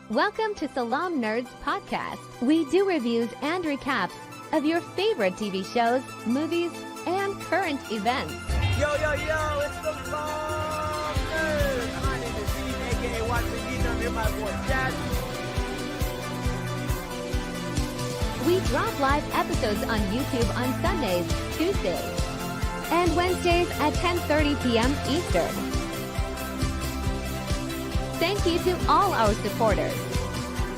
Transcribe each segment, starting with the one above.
Welcome to Salaam Nerds Podcast. We do reviews and recaps of your favorite TV shows, movies, and current events. Yo, it's the Salaam Nerds. My name is Steve, aka Watch the Beat. I'm here with my boy Jazz. We drop live episodes on YouTube on Sundays, Tuesdays, and Wednesdays at 10:30 p.m. Eastern. Thank you to all our supporters.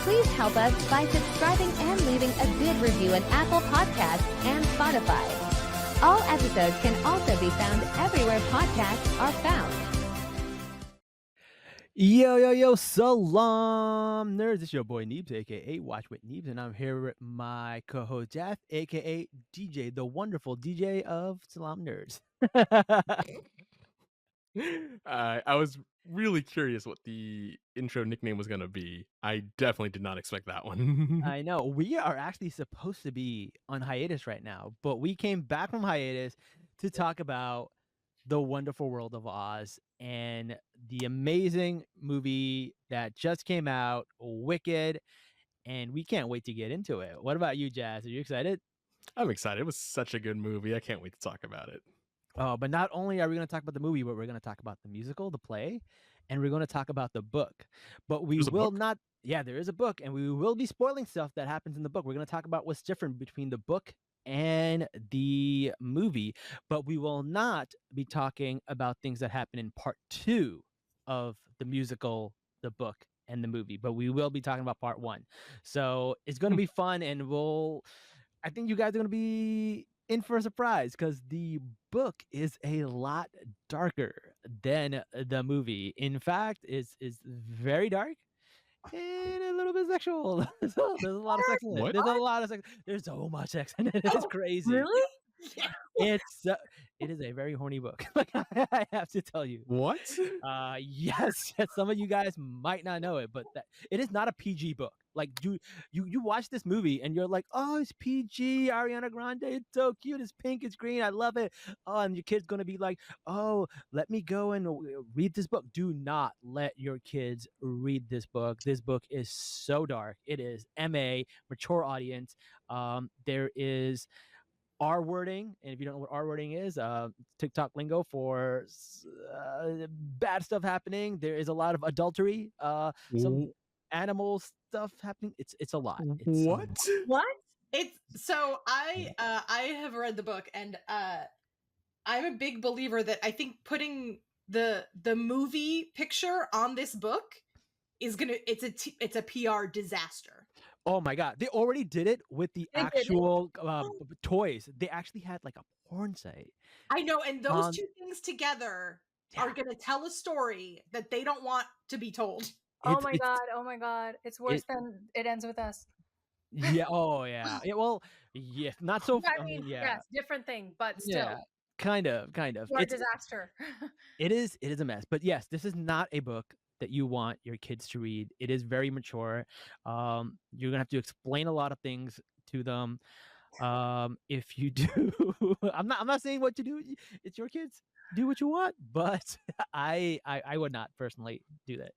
Please help us by subscribing and leaving a good review on Apple Podcasts and Spotify. All episodes can also be found everywhere podcasts are found. Yo, Salaam Nerds. It's your boy Neebs, aka Watch with Neebs, and I'm here with my co-host Jeff, aka DJ, the wonderful DJ of Salaam Nerds. I was really curious what the intro nickname was going to be. I definitely did not expect that one. I know. We are actually supposed to be on hiatus right now, but we came back from hiatus to talk about The Wonderful World of Oz and the amazing movie that just came out, Wicked, and we can't wait to get into it. What about you, Jazz? Are you excited? I'm excited. It was such a good movie. I can't wait to talk about it. Oh, but not only are we going to talk about the movie, but we're going to talk about the musical, the play, and we're going to talk about the book. But we will not. Yeah, there is a book, and we will be spoiling stuff that happens in the book. We're going to talk about what's different between the book and the movie, but we will not be talking about things that happen in part 2 of the musical, the book, and the movie. But we will be talking about part 1. So it's going to be fun, and I think you guys are going to be in for a surprise because the book is a lot darker than the movie. In fact, is very dark and a little bit sexual. There's a lot of sex in it. What? There's a lot of sex. There's so much sex in it. It's crazy. Really? It is a very horny book. Like I have to tell you. What? Yes. Some of you guys might not know it, but it is not a PG book. Like you watch this movie and you're like, oh, it's PG. Ariana Grande, it's so cute. It's pink. It's green. I love it. Oh, and your kid's gonna be like, oh, let me go and read this book. Do not let your kids read this book. This book is so dark. It is MA, mature audience. There is R wording, and if you don't know what R wording is, TikTok lingo for bad stuff happening. There is a lot of adultery, some animal stuff happening. It's a lot. What? What? I have read the book, and I'm a big believer that I think putting the movie picture on this book is it's a PR disaster. Oh my god, they already did it with the actual toys. They actually had like a porn site. I know, and those two things together are going to tell a story that they don't want to be told. Oh my god. It's worse than It Ends With Us. Yeah, oh yeah. Well, yeah, not so I mean, yes, different thing, but still. Yeah, kind of. It's a disaster. It is a mess. But yes, this is not a book that you want your kids to read. It is very mature. You're gonna have to explain a lot of things to them. If you do, I'm not saying what to do. It's your kids. Do what you want, but I would not personally do that.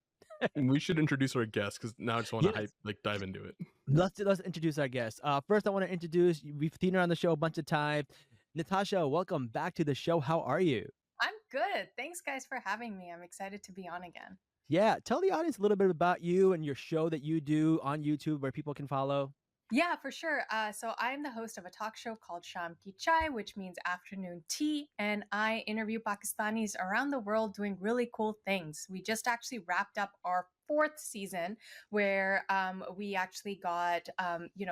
We should introduce our guest because now I just want to dive into it. Let's introduce our guest. First, I want to introduce. We've seen her on the show a bunch of times. Natasha, welcome back to the show. How are you? I'm good. Thanks, guys, for having me. I'm excited to be on again. Yeah, tell the audience a little bit about you and your show that you do on YouTube where people can follow. Yeah, for sure. So I'm the host of a talk show called Sham Ki Chai, which means afternoon tea, and I interview Pakistanis around the world doing really cool things. We just actually wrapped up our 4th season where we actually got,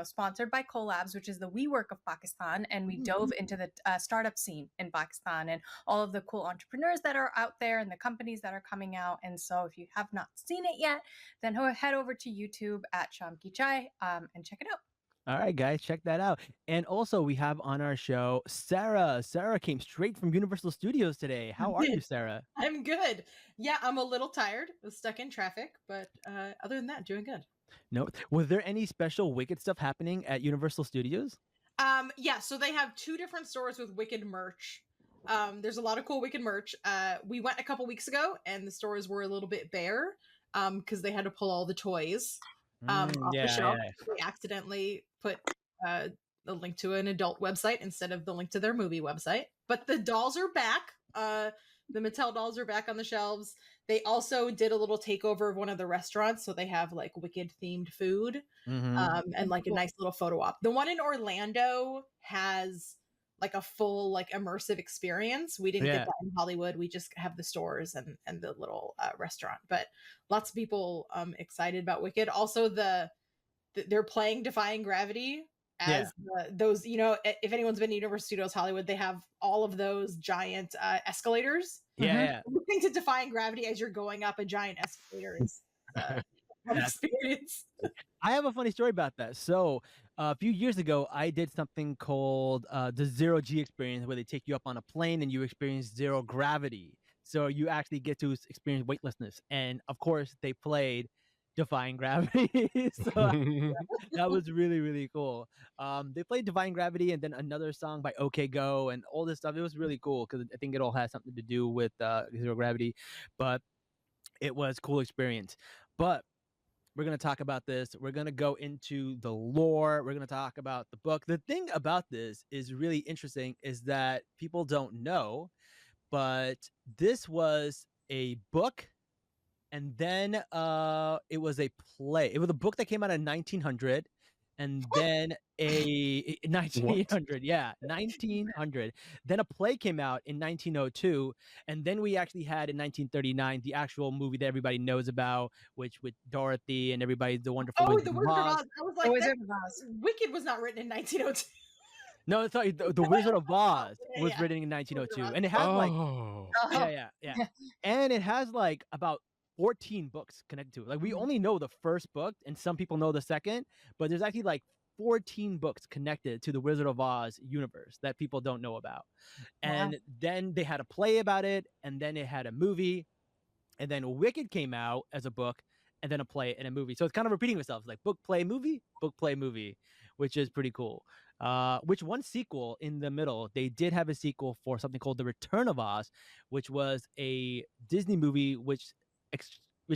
sponsored by Collabs, which is the WeWork of Pakistan, and we dove into the startup scene in Pakistan and all of the cool entrepreneurs that are out there and the companies that are coming out. And so if you have not seen it yet, then head over to YouTube at Sham Ki Chai and check it out. All right, guys, check that out. And also, we have on our show Sarah. Sarah came straight from Universal Studios today. How are you, Sarah? I'm good. Yeah, I'm a little tired. I was stuck in traffic, but other than that, doing good. No, was there any special Wicked stuff happening at Universal Studios? Yeah, so they have 2 different stores with Wicked merch. There's a lot of cool Wicked merch. We went a couple weeks ago, and the stores were a little bit bare. because they had to pull all the toys Mm, off the yeah, shelf. yeah. They accidentally put the link to an adult website instead of the link to their movie website. But the dolls are back. The Mattel dolls are back on the shelves. They also did a little takeover of one of the restaurants, so they have like Wicked themed food, Mhm. and like a Cool. nice little photo op. The one in Orlando has like a full like immersive experience. We didn't Yeah. get that in Hollywood. We just have the stores and the little restaurant. But lots of people excited about Wicked. Also, they're playing Defying Gravity Yeah. as those, you know, if anyone's been to Universal Studios Hollywood, they have all of those giant escalators. Yeah, Mhm. yeah. Looking to Defying Gravity as you're going up a giant escalator is an That's- experience. I have a funny story about that. So a few years ago, I did something called the Zero G experience, where they take you up on a plane and you experience zero gravity. So you actually get to experience weightlessness. And of course, they played Defying Gravity. So that was really, really cool. They played Defying Gravity and then another song by OK Go and all this stuff. It was really cool because I think it all has something to do with zero gravity. But it was a cool experience. But we're going to talk about this. We're going to go into the lore. We're going to talk about the book. The thing about this is really interesting is that people don't know, but this was a book and then it was a play. It was a book that came out in 1900 and then a 1900, yeah, 1900. Then a play came out in 1902, and then we actually had in 1939 the actual movie that everybody knows about, which with Dorothy and everybody, the wonderful Oh, Wizard the of Wizard of Oz. Oz. I was The like, Wizard of Oz. Wicked was not written in 1902. No, sorry, the Wizard of Oz Yeah, was yeah. written in Wizard of 1902, Oz. and it has like Oh. yeah, and it has like about 14 books connected to it. Like we only know the first book, and some people know the second, but there's actually like 14 books connected to the Wizard of Oz universe that people don't know about. And then they had a play about it, and then it had a movie, and then Wicked came out as a book, and then a play and a movie. So it's kind of repeating itself, like book, play, movie, which is pretty cool. Which one sequel in the middle, they did have a sequel for something called The Return of Oz, which was a Disney movie, which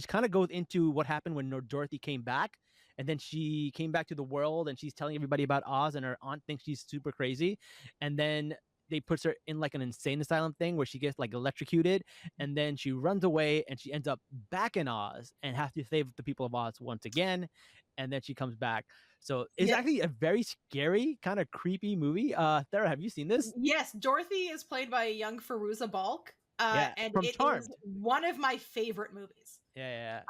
kind of goes into what happened when Dorothy came back, and then she came back to the world, and she's telling everybody about Oz, and her aunt thinks she's super crazy, and then they puts her in like an insane asylum thing where she gets like electrocuted, and then she runs away, and she ends up back in Oz and has to save the people of Oz once again, and then she comes back. So it's Yeah. actually a very scary, kind of creepy movie. Sarah, have you seen this? Yes, Dorothy is played by a young Fairuza Balk, Yeah, and from it is Charmed. one of my favorite movies. Yeah.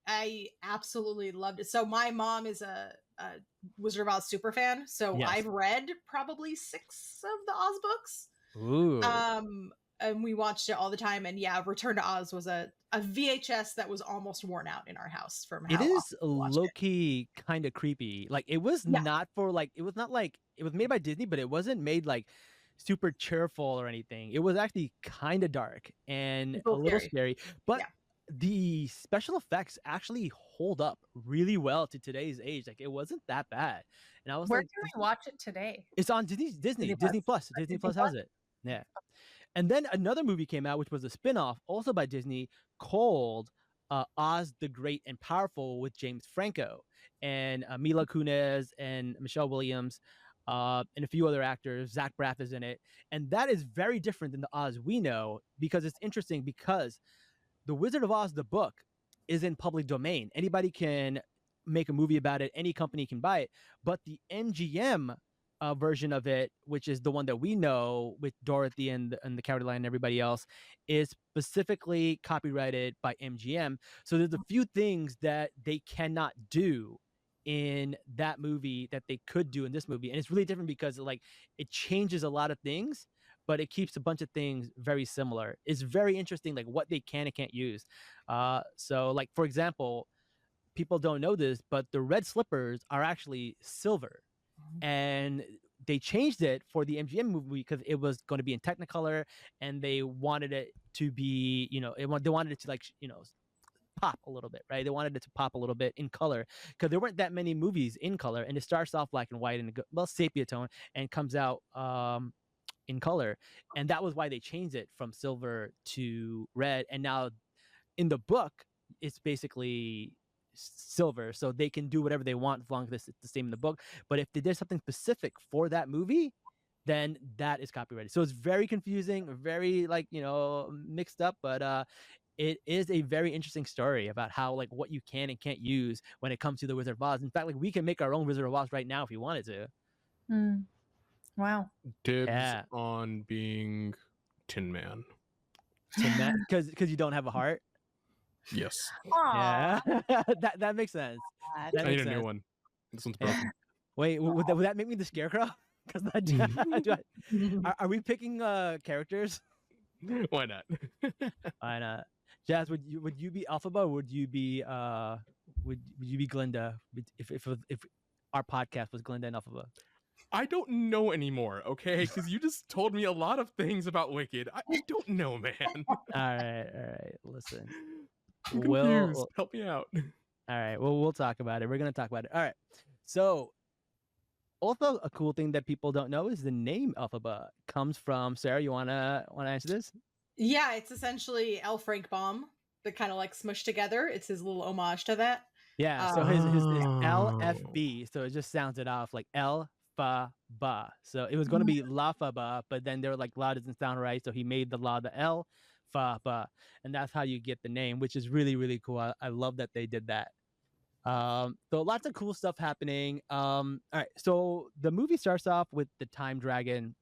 I absolutely loved it. So my mom is a Wizard of Oz super fan, so Yes. I've read probably 6 of the Oz books. Ooh. And we watched it all the time. And yeah, Return to Oz was a VHS that was almost worn out in our house from how It is often we watched low it. key kind of creepy. Like it was Yeah. not for like it was not like it was made by Disney, but it wasn't made like super cheerful or anything. It was actually kind of dark and It's a a little little scary. scary. But Yeah. the special effects actually hold up really well to today's age. Like it wasn't that bad. And I was Where like, can we watch it today? it's on Disney Disney Plus. Disney Disney Plus Plus? has it. Yeah. And then another movie came out, which was a spin-off, also by Disney, called Oz the Great and Powerful with James Franco and Mila Kunis and Michelle Williams and a few other actors. Zach Braff is in it. And that is very different than the Oz we know, because it's interesting because The Wizard of Oz, the book, is in public domain. Anybody can make a movie about it. Any company can buy it. But the MGM version of it, which is the one that we know with Dorothy and the Cowardly Lion and everybody else, is specifically copyrighted by MGM. So there's a few things that they cannot do in that movie that they could do in this movie. And it's really different because like it changes a lot of things, but it keeps a bunch of things very similar. It's very interesting, like what they can and can't use. So like, for example, people don't know this, but the red slippers are actually silver. And they changed it for the MGM movie because it was going to be in Technicolor, and they wanted it to be, they wanted it to like, pop a little bit, right? They wanted it to pop a little bit in color because there weren't that many movies in color, and it starts off black and white and sepia tone and comes out in color, and that was why they changed it from silver to red. And now in the book, it's basically silver, so they can do whatever they want as long as it's the same in the book. But if they did something specific for that movie, then that is copyrighted. So it's very confusing, very like mixed up, but it is a very interesting story about how like what you can and can't use when it comes to the Wizard of Oz. In fact, like we can make our own Wizard of Oz right now if we wanted to. Wow. Dibs Yeah. on being Tin Man. Because you don't have a heart. Yes. Yeah, that makes sense. That I need makes a new sense. one. This one's Yeah. broken. Wait, would that make me the Scarecrow? Because are we picking characters? Why not? Why not? Jazz, would you be Alphaba? Or would you be would you be Glinda if our podcast was Glinda and Alphaba? I don't know anymore, okay? Because you just told me a lot of things about Wicked. I don't know, man. All right. Listen, I'm confused. Help me out. All right. Well, we'll talk about it. We're gonna talk about it. All right. So, also a cool thing that people don't know is the name Alphaba comes from. Sarah, you wanna answer this? Yeah, it's essentially L. Frank Baum that kind of like smushed together. It's his little homage to that. Yeah. So his LFB. So it just sounds it off like L. Fa ba. So it was going to be la fa ba, but then they were like la doesn't sound right, so he made the la the L, fa ba, and that's how you get the name, which is really really cool. I love that they did that. So lots of cool stuff happening. All right, so the movie starts off with the time dragon,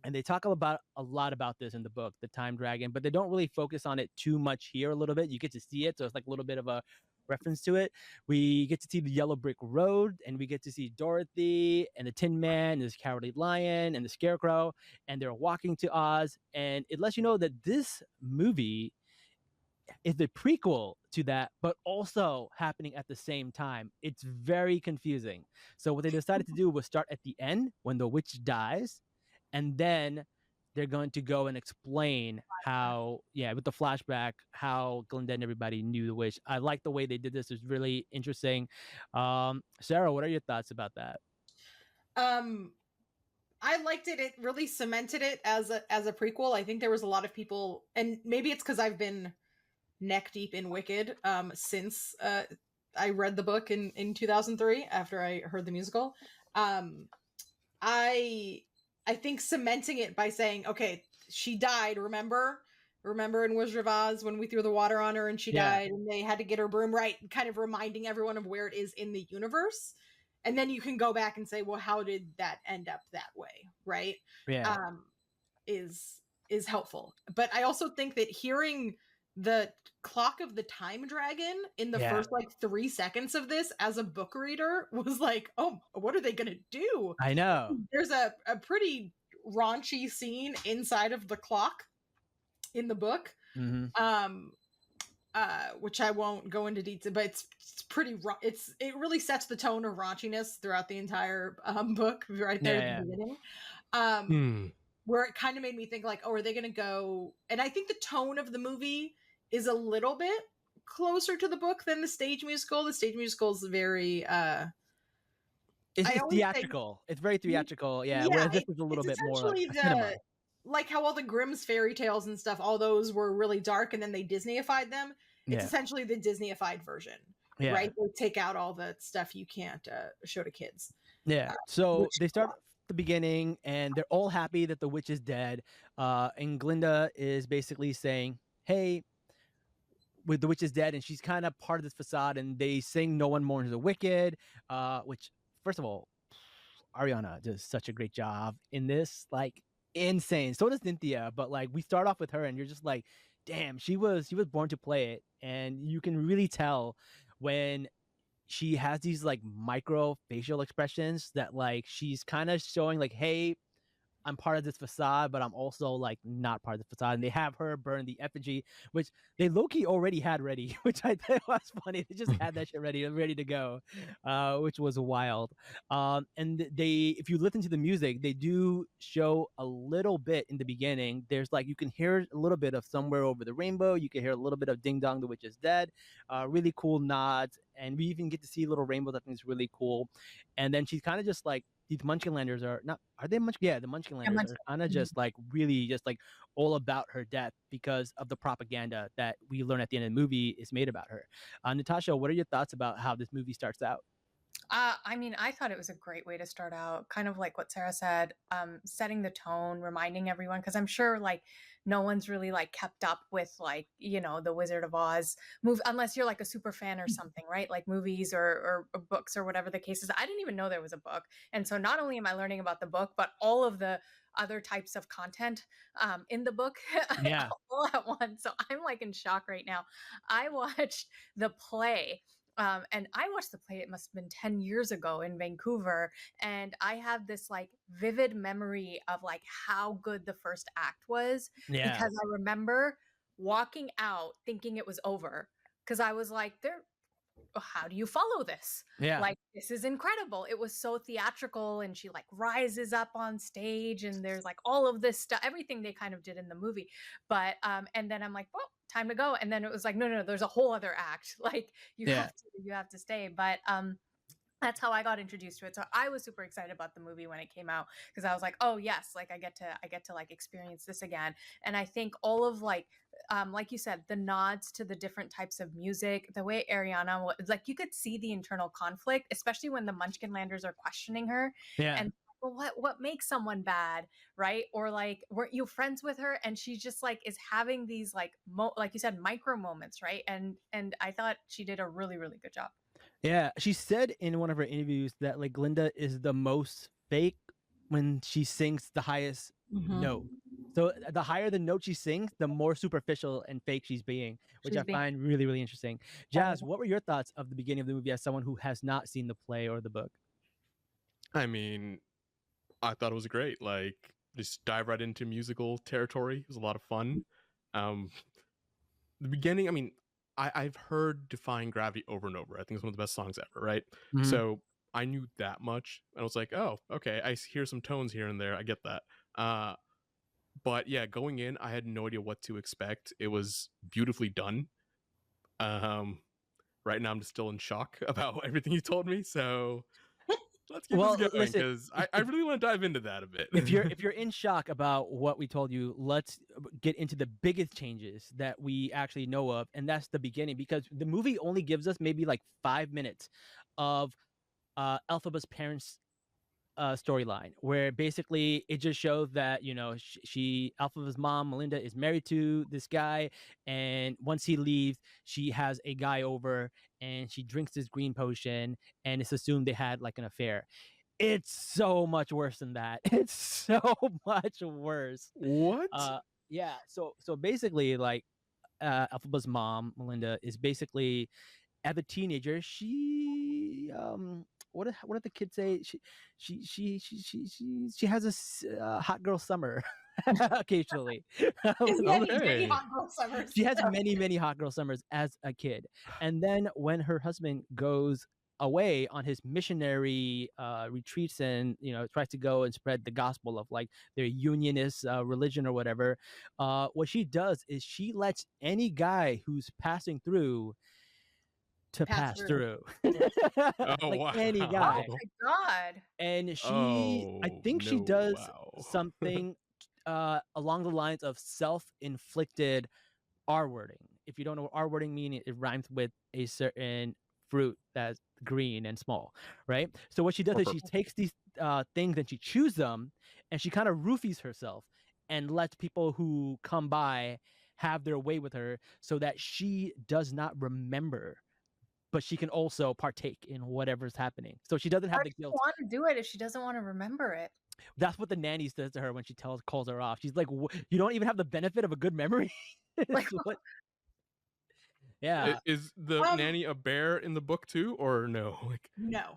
and they talk about a lot about this in the book, the time dragon, but they don't really focus on it too much here. A little bit, you get to see it, so it's like a little bit of a reference to it. We get to see the yellow brick road, and we get to see Dorothy and the Tin Man and this Cowardly Lion and the Scarecrow, and they're walking to Oz, and it lets you know that this movie is the prequel to that, but also happening at the same time. It's very confusing. So what they decided to do was start at the end when the witch dies, and then they're going to go and explain how, with the flashback, how Glinda and everybody knew the witch. I like the way they did this. It's really interesting. Sarah, what are your thoughts about that? I liked it. It really cemented it as a prequel. I think there was a lot of people, and maybe it's because I've been neck deep in Wicked since I read the book in 2003 after I heard the musical. I think cementing it by saying, okay, she died, remember in Wizard of Oz when we threw the water on her and she died and they had to get her broom right, kind of reminding everyone of where it is in the universe. And then you can go back and say, well, how did that end up that way? Right. Yeah. Is helpful. But I also think that hearing the clock of the time dragon in the first like 3 seconds of this as a book reader was like, oh, what are they gonna do? I know. There's a pretty raunchy scene inside of the clock in the book, which I won't go into detail, but it's pretty it really sets the tone of raunchiness throughout the entire book right there at the beginning. Where it kind of made me think like, oh, are they gonna go? And I think the tone of the movie is a little bit closer to the book than the stage musical. The stage musical is very it's theatrical. It's very theatrical. Yeah. Whereas this is a little bit more like cinema. Like how all the Grimm's fairy tales and stuff, all those were really dark and then they Disneyified them. It's essentially the Disneyified version. Right? They take out all the stuff you can't show to kids. Yeah. So they start the beginning and they're all happy that the witch is dead. And Glinda is basically saying, hey, with the witch is dead, and she's kind of part of this facade, and they sing No One Mourns the Wicked, which, first of all, Ariana does such a great job in this, like insane. So does Cynthia, but like we start off with her and you're just like, damn, she was born to play it. And you can really tell when she has these like micro facial expressions that like she's kind of showing like, hey, I'm part of this facade, but I'm also like not part of the facade. And they have her burn the effigy, which they low-key already had ready, which I thought was funny. They just had that shit ready to go, which was wild. And they, if you listen to the music, they do show a little bit in the beginning. There's like, you can hear a little bit of Somewhere Over the Rainbow. You can hear a little bit of Ding Dong, the Witch is Dead. Really cool nods. And we even get to see little rainbows. I think is really cool. And then she's kind of just like these Munchkinlanders are not, are they Munch? Yeah, the Munchkinlanders are Munchkin. kind of just like really just like all about her death because of the propaganda that we learn at the end of the movie is made about her. Natasha, what are your thoughts about how this movie starts out? I mean, I thought it was a great way to start out, kind of like what Sarah said, setting the tone, reminding everyone, because I'm sure like no one's really like kept up with like, you know, the Wizard of Oz move, unless you're like a super fan or something, right? Like movies or books or whatever the case is. I didn't even know there was a book. And so not only am I learning about the book, but all of the other types of content in the book Yeah. all at once. So I'm like in shock right now. I watched the play. And I watched the play, it must have been 10 years ago in Vancouver. And I have this like vivid memory of like how good the first act was. Yeah. Because I remember walking out thinking it was over. Because I was like, how do you follow this? Yeah. Like, this is incredible. It was so theatrical, and she like rises up on stage, and there's like all of this stuff, everything they kind of did in the movie. But and then I'm like, well, time to go. And then it was like, no, there's a whole other act. Like you have to stay. But that's how I got introduced to it. So I was super excited about the movie when it came out because I was like, oh yes, like I get to like experience this again. And I think all of like you said, the nods to the different types of music, the way Ariana was like, you could see the internal conflict, especially when the Munchkinlanders are questioning her. Yeah. And well, what makes someone bad, right? Or like, weren't you friends with her? And she's just like is having these like like you said, micro moments, right? And I thought she did a really, really good job. Yeah, she said in one of her interviews that like Glinda is the most fake when she sings the highest note. So the higher the note she sings, the more superficial and fake she's being, which I find really, really interesting. Jazz, what were your thoughts of the beginning of the movie as someone who has not seen the play or the book? I mean, I thought it was great. Like, just dive right into musical territory. It was a lot of fun. The beginning, I mean, I've heard Defying Gravity over and over. I think it's one of the best songs ever, right? Mhm. So I knew that much. And I was like, oh, okay, I hear some tones here and there. I get that. But yeah, going in, I had no idea what to expect. It was beautifully done. Right now, I'm just still in shock about everything you told me. So let's keep this going because I really want to dive into that a bit. If you're in shock about what we told you, let's get into the biggest changes that we actually know of, and that's the beginning, because the movie only gives us maybe like 5 minutes of Elphaba's parents' storyline, where basically it just shows that, you know, Elphaba's mom Melinda is married to this guy, and once he leaves, she has a guy over and she drinks this green potion, and it's assumed they had like an affair. It's so much worse than that. It's so much worse. What? Yeah. So basically, like, Elphaba's mom Melinda is basically, as a teenager, she what did the kids say? She has a hot girl summer occasionally. Many hot girl summers. She has many hot girl summers as a kid, and then when her husband goes away on his missionary retreats and, you know, tries to go and spread the gospel of like their unionist religion or whatever, what she does is she lets any guy who's passing through to pass through. Oh, like wow. any guy. Oh my god. And I think she does something along the lines of self-inflicted R-wording. If you don't know what R-wording means, it rhymes with a certain fruit that's green and small, right? So what she does is she takes these things and she chews them, and she kind of roofies herself and lets people who come by have their way with her so that she does not remember, but she can also partake in whatever's happening. So she doesn't have the guilt. Want to do it if she doesn't want to remember it. That's what the nanny says to her when she calls her off. She's like, you don't even have the benefit of a good memory? Like, yeah. Is the nanny a bear in the book too, or no? Like, no.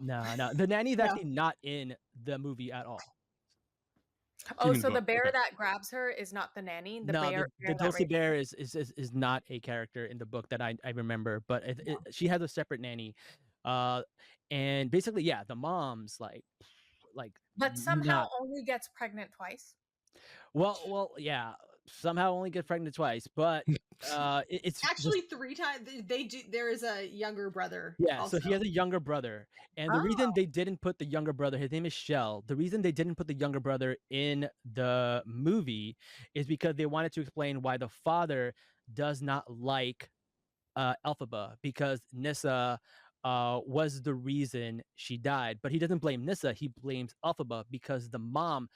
The nanny is actually not in the movie at all. Oh, so the bear that grabs her is not the nanny. The Dulce bear is not a character in the book that I remember, but she has a separate nanny, and basically, yeah, the mom's like. But somehow only gets pregnant twice. Well, yeah. somehow only gets pregnant twice, but it's Actually, 3 times. They do. There is a younger brother. yeah, Also. so he has a younger brother. And the reason they didn't put the younger brother, his name is Shell. The reason they didn't put the younger brother in the movie is because they wanted to explain why the father does not like Elphaba, because Nissa was the reason she died. But he doesn't blame Nissa, he blames Elphaba because the mom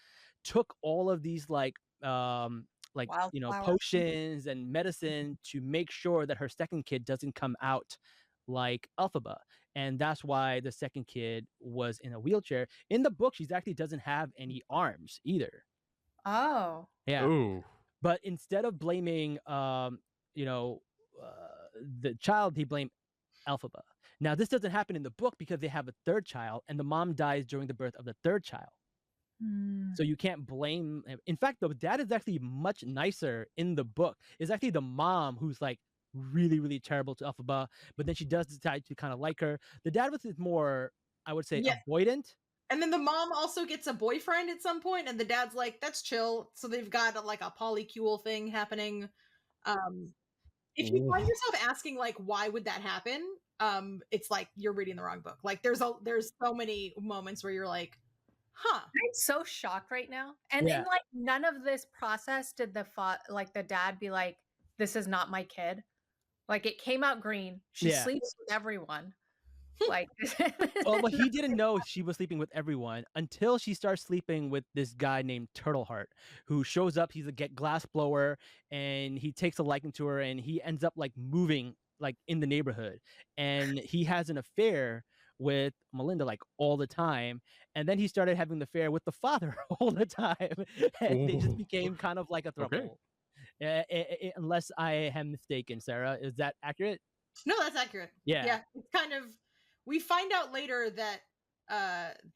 took all of these Wildflower. potions and medicine to make sure that her second kid doesn't come out like Elphaba. And that's why the second kid was in a wheelchair. In the book, she actually doesn't have any arms either. Oh. Yeah. Ooh. But instead of blaming the child, he blamed Elphaba. Now, this doesn't happen in the book because they have a third child and the mom dies during the birth of the third child. So you can't blame him. In fact, the dad is actually much nicer in the book. It's actually the mom who's like really, really terrible to Elphaba, but then she does decide to kind of like her. The dad was more, I would say, Yeah. avoidant. And then the mom also gets a boyfriend at some point, and the dad's like, "That's chill." So they've got like a polycule thing happening. If you find yourself asking like, "Why would that happen?" It's like you're reading the wrong book. Like there's so many moments where you're like, "Huh." I'm so shocked right now. And Yeah. in like none of this process did the dad be like, "This is not my kid." Like it came out green. She Yeah. sleeps with everyone. Like Well, he didn't know she was sleeping with everyone until she starts sleeping with this guy named Turtleheart, who shows up. He's a glass blower, and he takes a liking to her, and he ends up like moving like in the neighborhood, and he has an affair with Melinda like all the time. And then he started having the affair with the father all the time, and they just Ooh. became kind of like a throuple. Okay. Unless I am mistaken, Sarah, is that accurate? No, that's accurate. Yeah. Yeah, it's kind of. We find out later that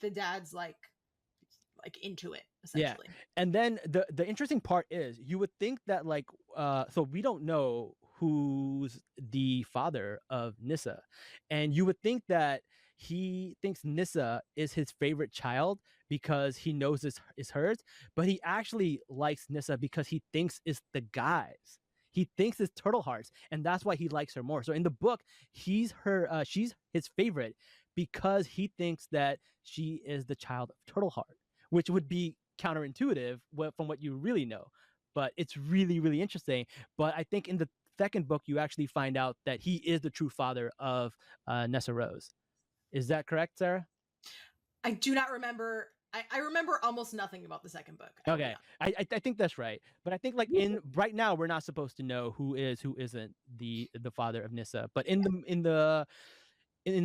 the dad's like into it essentially. And then the interesting part is you would think that like so we don't know who's the father of Nissa, and you would think that he thinks Nissa is his favorite child because he knows this is hers, but he actually likes Nissa because he thinks it's the guy's. He thinks it's Turtleheart's, and that's why he likes her more. So in the book, she's his favorite because he thinks that she is the child of Turtleheart, which would be counterintuitive from what you really know. But it's really, really interesting. But I think in the second book, you actually find out that he is the true father of Nessa Rose. Is that correct, Sarah? I do not remember. I remember almost nothing about the second book. Okay, I think that's right. But I think like right now we're not supposed to know who isn't the father of Nissa. But in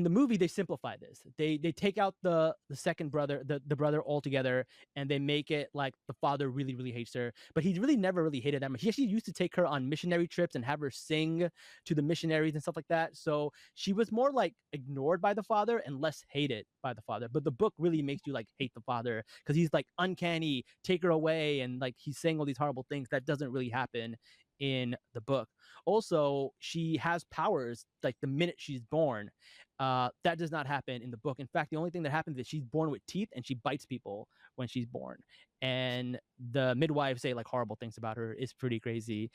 the movie they simplify this. They take out the second brother, the brother altogether, and they make it like the father really, really hates her, but he really never really hated that much. He actually used to take her on missionary trips and have her sing to the missionaries and stuff like that. So she was more like ignored by the father and less hated by the father. But the book really makes you like hate the father because he's like uncanny, take her away, and like he's saying all these horrible things that doesn't really happen in the book. Also, she has powers like the minute she's born. That does not happen in the book. In fact, the only thing that happens is she's born with teeth and she bites people when she's born. And the midwives say like horrible things about her. It's pretty crazy.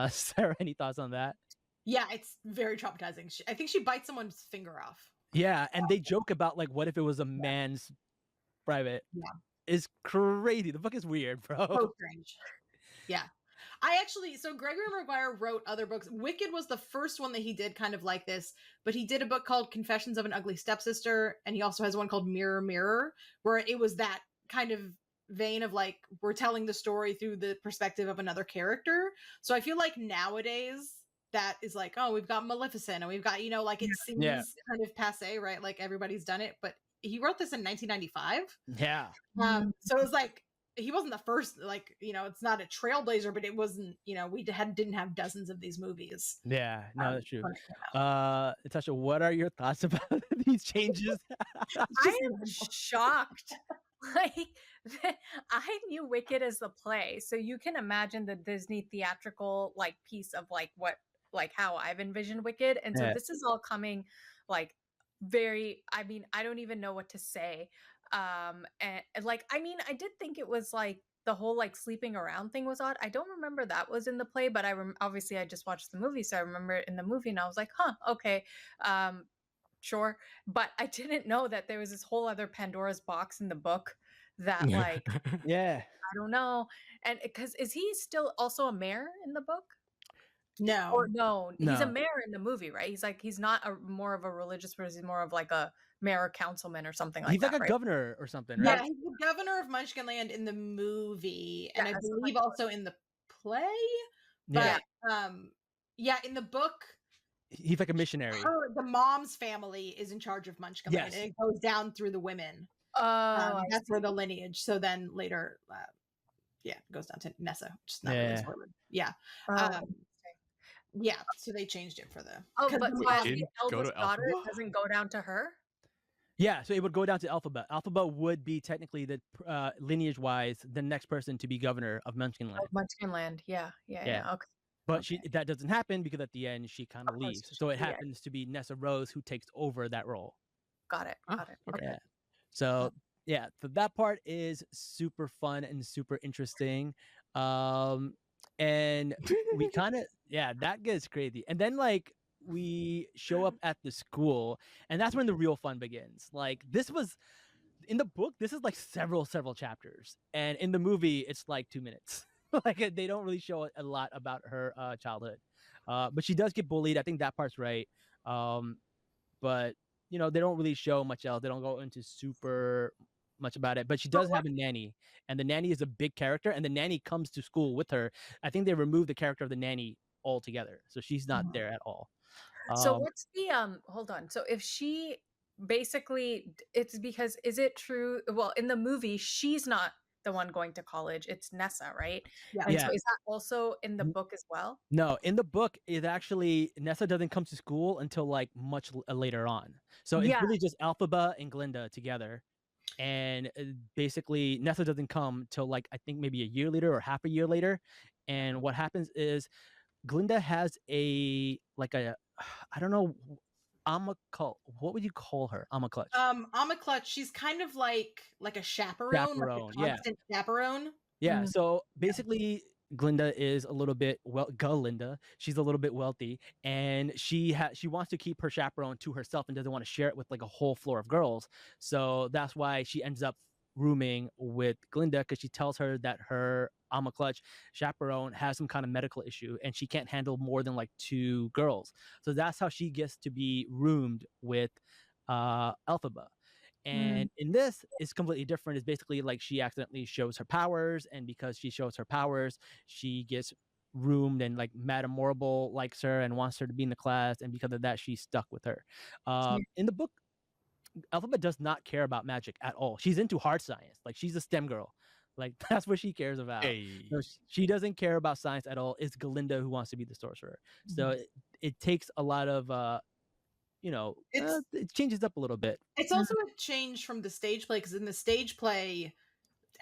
Sarah, any thoughts on that? Yeah, it's very traumatizing. I think she bites someone's finger off. Yeah, and they joke about like what if it was a man's private. Yeah. It's crazy. The book is weird, bro. So strange. Yeah. So Gregory Maguire wrote other books. Wicked was the first one that he did kind of like this, but he did a book called Confessions of an Ugly Stepsister, and he also has one called Mirror Mirror, where it was that kind of vein of like, we're telling the story through the perspective of another character. So I feel like nowadays that is like, oh, we've got Maleficent and we've got, like it seems kind of passe, right? Like everybody's done it, but he wrote this in 1995. Yeah. So it was like, he wasn't the first, like, it's not a trailblazer, but it wasn't, we didn't have dozens of these movies. Yeah, no, that's true. Natasha, what are your thoughts about these changes? I am shocked. Like, I knew Wicked as the play, so you can imagine the Disney theatrical like piece of like what, like how I've envisioned Wicked, and so this is all coming like very. I don't even know what to say. And like, I did think it was like the whole like sleeping around thing was odd. I don't remember that was in the play, but obviously I just watched the movie, so I remember it in the movie, and I was like, huh, okay, sure. But I didn't know that there was this whole other Pandora's box in the book that like Yeah. I don't know, and because is he still also a mayor in the book? No. Or no, he's a No. mayor in the movie, right? He's like he's not more of a religious person. He's more of like a mayor or councilman or something like He's that, like a right? governor or something, Yeah, right? he's the governor of Munchkinland in the movie, and Yeah, I so believe like- also in the play. Yeah. But yeah, in the book, He's like a missionary. the mom's family is in charge of Munchkinland, Yes. and it goes down through the women. Oh, I That's see. where the lineage. So then later, yeah, it goes down to Nessa, which is not really a Yeah. spoiler. Yeah, Oh, um, yeah. So they changed it for the. oh, 'cause but the the mom- did go eldest to daughter Alphabet? doesn't go down to her. Yeah, so it would go down to Alphabet. Alphabet would be technically the lineage-wise the next person to be governor of Munchkinland. Oh, Munchkinland. Yeah. Yeah. Okay. But that doesn't happen because at the end she kind of Of course, leaves. So it yeah. happens to be Nessa Rose who takes over that role. Got it. Ah, Got it. okay. Yeah. So yeah, so that part is super fun and super interesting. And we kind of that gets crazy. And then like we show up at the school, and that's when the real fun begins. Like this was in the book, this is like several chapters, and in the movie it's like 2 minutes. Like they don't really show a lot about her childhood, but she does get bullied. I think that part's right. But you know, they don't really show much else. They don't go into super much about it. But she does have a nanny, and the nanny is a big character, and the nanny comes to school with her. I think they removed the character of the nanny altogether, so she's not there at all. So what's the hold on. So if she basically it's because is it true? Well, in the movie, she's not the one going to college. It's Nessa, right? Yeah. And Yeah. so is that also in the book as well? No, in the book, it actually Nessa doesn't come to school until like much later on. So it's Yeah. really just Alphaba and Glinda together, and basically Nessa doesn't come till like I think maybe a year later or half a year later. And what happens is Glinda has a I don't know, what would you call her? Clutch. Amma Clutch, she's kind of like a chaperone, Chaperone, like a yeah. constant chaperone. Yeah, so basically Glinda is a little bit Galinda. She's a little bit wealthy, and she wants to keep her chaperone to herself and doesn't want to share it with like a whole floor of girls. So that's why she ends up rooming with Glinda, because she tells her that her Clutch chaperone has some kind of medical issue and she can't handle more than like 2 girls. So that's how she gets to be roomed with Elphaba. And in this, it's completely different. It's basically like she accidentally shows her powers, and because she shows her powers, she gets roomed, and like Madame Morrible likes her and wants her to be in the class, and because of that, she's stuck with her. In the book, Elphaba does not care about magic at all. She's into hard science. Like she's a STEM girl. Like that's what she cares about. Hey. So she doesn't care about science at all. It's Galinda who wants to be the sorcerer. So it takes a lot of it changes up a little bit. It's also a change from the stage play, because in the stage play,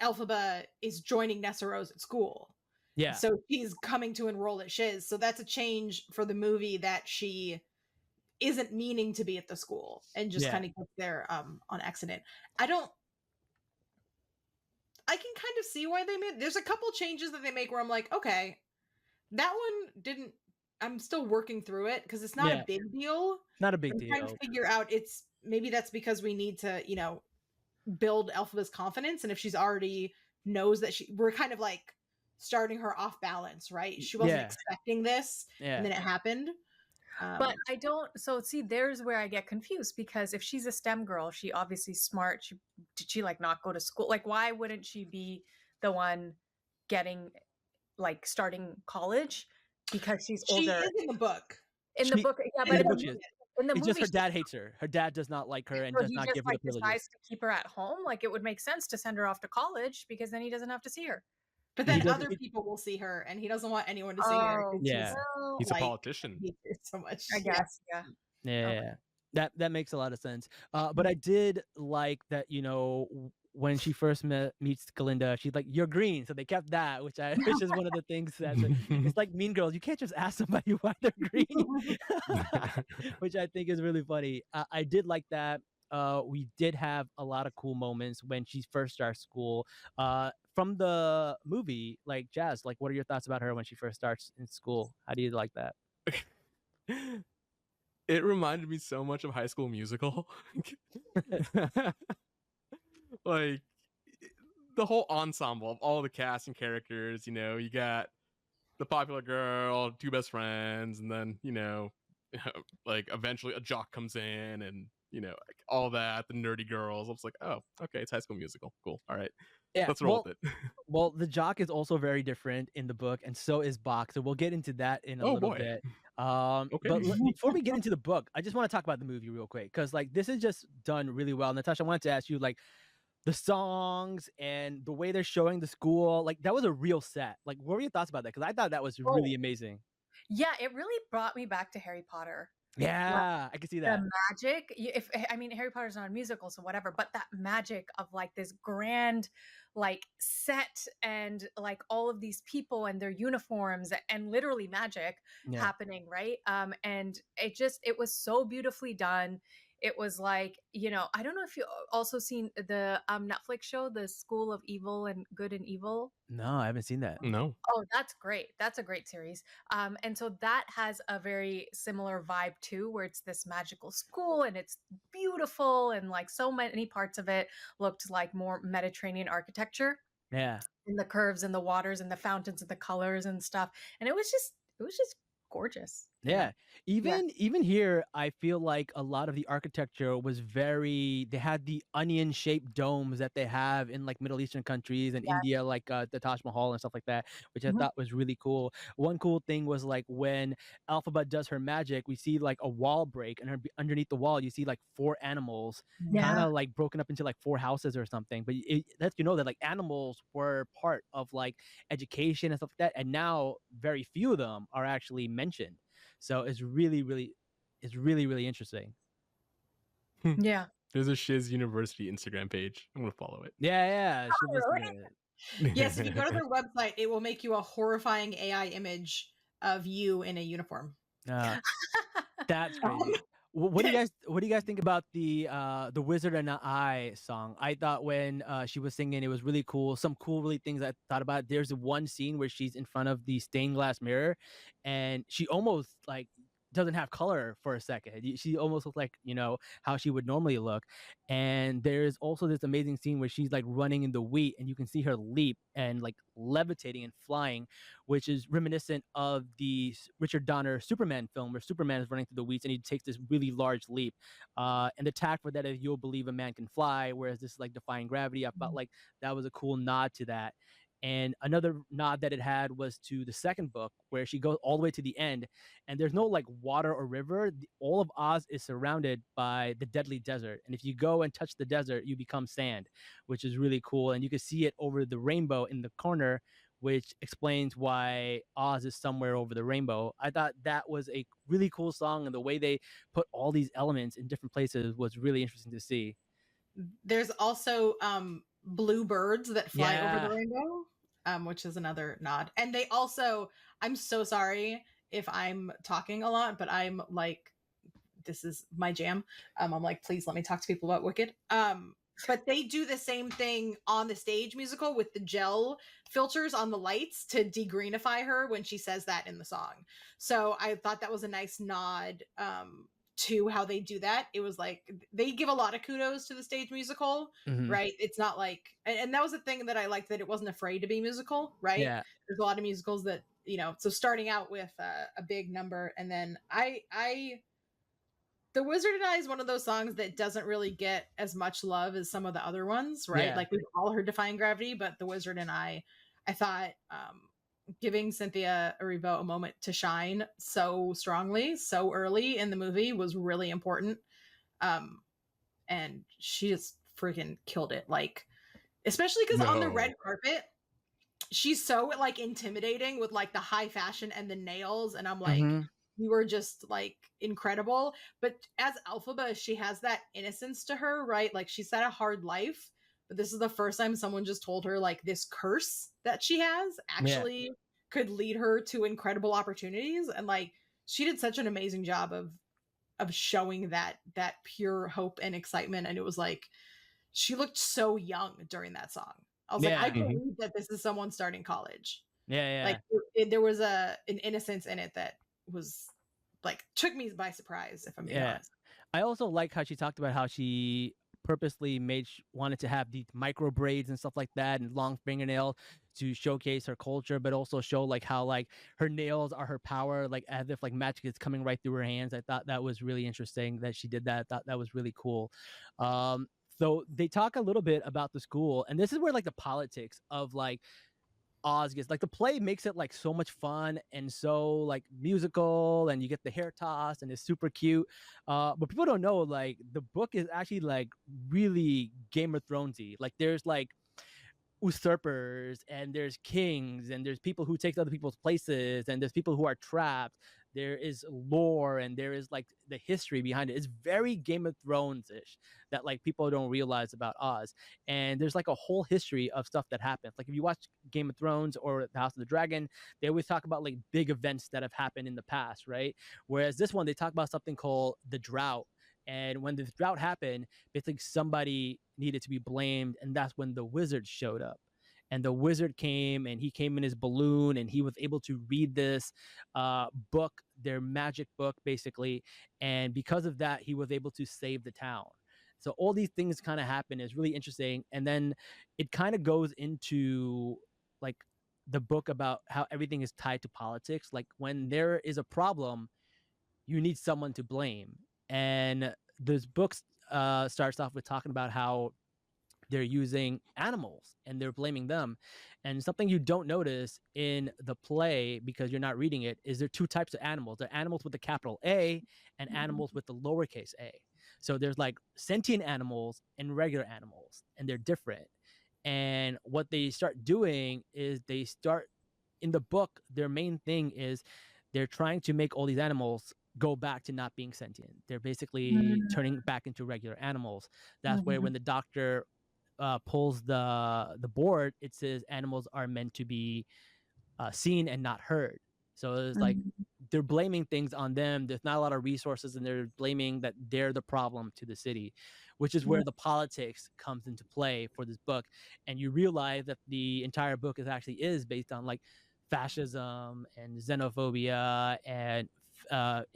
Elphaba is joining Nessa Rose at school. Yeah. So she's coming to enroll at Shiz. So that's a change for the movie, that she isn't meaning to be at the school and just kind of gets there on accident. I can kind of see why they made. There's a couple changes that they make where I'm like, okay, that one didn't. I'm still working through it because it's not a big deal. Not a big I'm deal. trying to figure out. Maybe that's because we need to, build Elphaba's confidence, and if she's already knows that we're kind of like starting her off balance, right? She wasn't expecting this, and then it happened. But I don't. So see, there's where I get confused, because if she's a STEM girl, she obviously smart. Did she like not go to school? Like, why wouldn't she be the one getting starting college? Because she's older. She is in the book. In the book, yeah, but in the book, in the it's movie, just her dad hates her. Her dad does not like her and so does he not just give her the privileges. decides to keep her at home. Like, it would make sense to send her off to college, because then he doesn't have to see her. But then other people will see her, and he doesn't want anyone to see her. Yeah. He's a politician. He hates her so much. I guess, yeah. Yeah, that makes a lot of sense. But I did like that, when she first meets Galinda, she's like, "You're green," so they kept that, which is one of the things that it's like Mean Girls. You can't just ask somebody why they're green, which I think is really funny. I did like that. we did have a lot of cool moments when she first starts school. From the movie, like Jazz, like what are your thoughts about her when she first starts in school? How do you like that? It reminded me so much of High School Musical. Like the whole ensemble of all the cast and characters, you know, you got the popular girl, two best friends, and then, you know, like eventually a jock comes in and, you know, like all that, the nerdy girls. I was like, oh, okay, it's High School Musical. Cool. All right. Yeah, Let's roll with it. well, the jock is also very different in the book, and so is Bach. So we'll get into that in a Oh, little boy. bit. Okay. But before we get into the book, I just want to talk about the movie real quick because like this is just done really well. Natasha, I wanted to ask you like the songs and the way they're showing the school, like that was a real set. Like, what were your thoughts about that? Because I thought that was really amazing. Yeah, it really brought me back to Harry Potter. Yeah, I can see that. The magic, if I mean Harry Potter's not a musical, so whatever, but that magic of like this grand like set and like all of these people and their uniforms and literally magic Yeah. happening, right? And it was so beautifully done. It was like, you know, I don't know if you also seen the Netflix show, The School of Evil and Good and Evil. No, I haven't seen that. No. Oh, that's great. That's a great series. And so that has a very similar vibe too, where it's this magical school and it's beautiful and like so many parts of it looked like more Mediterranean architecture. Yeah. And the curves and the waters and the fountains and the colors and stuff. And it was just gorgeous. Yeah. Even here, I feel like a lot of the architecture was they had the onion shaped domes that they have in like Middle Eastern countries and India, like the Taj Mahal and stuff like that, which I thought was really cool. One cool thing was like when Alphaba does her magic, we see like a wall break, and underneath the wall, you see like 4 animals kind of like broken up into like 4 houses or something. But it lets you know that like animals were part of like education and stuff like that. And now very few of them are actually mentioned. So it's really, really interesting. Yeah. There's a Shiz University Instagram page. I'm gonna follow it. Yeah. Yes, if you go to their website, it will make you a horrifying AI image of you in a uniform. That's crazy. What do you guys think about the Wizard and I song? I thought when she was singing, it was really cool. Some cool really things I thought about. There's one scene where she's in front of the stained glass mirror and she almost like doesn't have color for a second. She almost looks like, you know, how she would normally look. And there's also this amazing scene where she's like running in the wheat and you can see her leap and like levitating and flying, which is reminiscent of the Richard Donner Superman film where Superman is running through the wheats and he takes this really large leap. And the tag for that is "You'll believe a man can fly," whereas this is like defying gravity. I felt like that was a cool nod to that. And another nod that it had was to the second book where she goes all the way to the end and there's no like water or river. All of Oz is surrounded by the deadly desert. And if you go and touch the desert, you become sand, which is really cool. And you can see it over the rainbow in the corner, which explains why Oz is somewhere over the rainbow. I thought that was a really cool song. And the way they put all these elements in different places was really interesting to see. There's also blue birds that fly over the rainbow. Which is another nod. And they also, I'm so sorry if I'm talking a lot, but I'm like, this is my jam. I'm like, please let me talk to people about Wicked. But they do the same thing on the stage musical with the gel filters on the lights to degreenify her when she says that in the song. So I thought that was a nice nod to how they do that. It was like they give a lot of kudos to the stage musical, right? It's not like, and that was the thing that I liked, that it wasn't afraid to be musical, right? Yeah. There's a lot of musicals that, you know, so starting out with a big number, and then The Wizard and I is one of those songs that doesn't really get as much love as some of the other ones, right? Yeah. Like we've all heard Defying Gravity, but The Wizard and I thought giving Cynthia Erivo a moment to shine so strongly, so early in the movie was really important. And she just freaking killed it. Like, especially because on the red carpet, she's so like intimidating with like the high fashion and the nails. And I'm like, you were just like incredible. But as Alphaba, she has that innocence to her, right? Like she's had a hard life, but this is the first time someone just told her like this curse that she has actually could lead her to incredible opportunities. And like she did such an amazing job of showing that pure hope and excitement. And it was like she looked so young during that song. I was like, I believe that this is someone starting college. Yeah. Like there was an innocence in it that was like took me by surprise, if I'm being honest. I also like how she talked about how she purposely wanted to have these micro braids and stuff like that and long fingernails to showcase her culture, but also show like how like her nails are her power, like as if like magic is coming right through her hands. I thought that was really interesting that she did that. I thought that was really cool. So they talk a little bit about the school, and this is where like the politics of like Oz gets, like, the play makes it like so much fun and so like musical, and you get the hair toss and it's super cute. But people don't know like the book is actually like really Game of Thronesy. Like there's like usurpers and there's kings and there's people who take other people's places and there's people who are trapped. There is lore and there is like the history behind it. It's very Game of Thrones-ish that like people don't realize about Oz. And there's like a whole history of stuff that happens. Like if you watch Game of Thrones or The House of the Dragon, they always talk about like big events that have happened in the past, right? Whereas this one, they talk about something called the drought. And when the drought happened, basically somebody needed to be blamed, and that's when the wizard showed up. And the wizard came, and he came in his balloon, and he was able to read this book, their magic book, basically. And because of that, he was able to save the town. So all these things kind of happen. It's really interesting. And then it kind of goes into like the book about how everything is tied to politics. Like when there is a problem, you need someone to blame. And this book starts off with talking about how they're using animals and they're blaming them. And something you don't notice in the play because you're not reading it is there are two types of animals. There are animals with the capital A and animals with the lowercase a. So there's like sentient animals and regular animals, and they're different. And what they start doing is they start in the book, their main thing is they're trying to make all these animals go back to not being sentient. They're basically turning back into regular animals. That's where when the doctor pulls the board, it says animals are meant to be seen and not heard. So it's like they're blaming things on them. There's not a lot of resources, and they're blaming that they're the problem to the city, which is where the politics comes into play for this book. And you realize that the entire book is based on like fascism and xenophobia and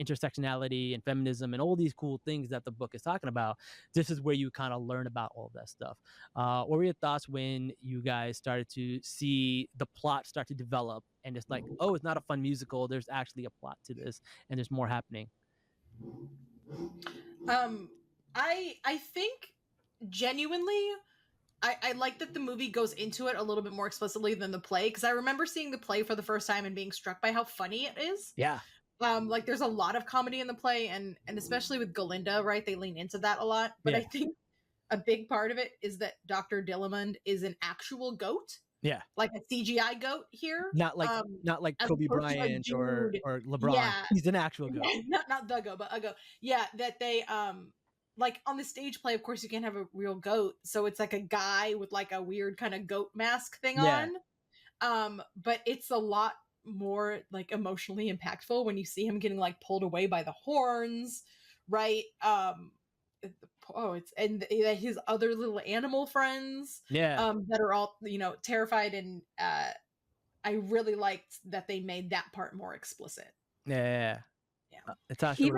intersectionality and feminism and all these cool things that the book is talking about. This is where you kind of learn about all that stuff. What were your thoughts when you guys started to see the plot start to develop and it's like, oh, it's not a fun musical, there's actually a plot to this and there's more happening? I think genuinely I like that the movie goes into it a little bit more explicitly than the play, because I remember seeing the play for the first time and being struck by how funny it is. Yeah. Like there's a lot of comedy in the play, and especially with Galinda, right? They lean into that a lot. But I think a big part of it is that Dr. Dillamond is an actual goat. Yeah. Like a CGI goat here. Not like Kobe Bryant or LeBron. Yeah. He's an actual goat. Not the goat, but a goat. Yeah, that they like on the stage play, of course you can't have a real goat. So it's like a guy with like a weird kind of goat mask thing on. But it's a lot more like emotionally impactful when you see him getting like pulled away by the horns, right? It's and his other little animal friends that are all, you know, terrified. And I really liked that they made that part more explicit. It's actually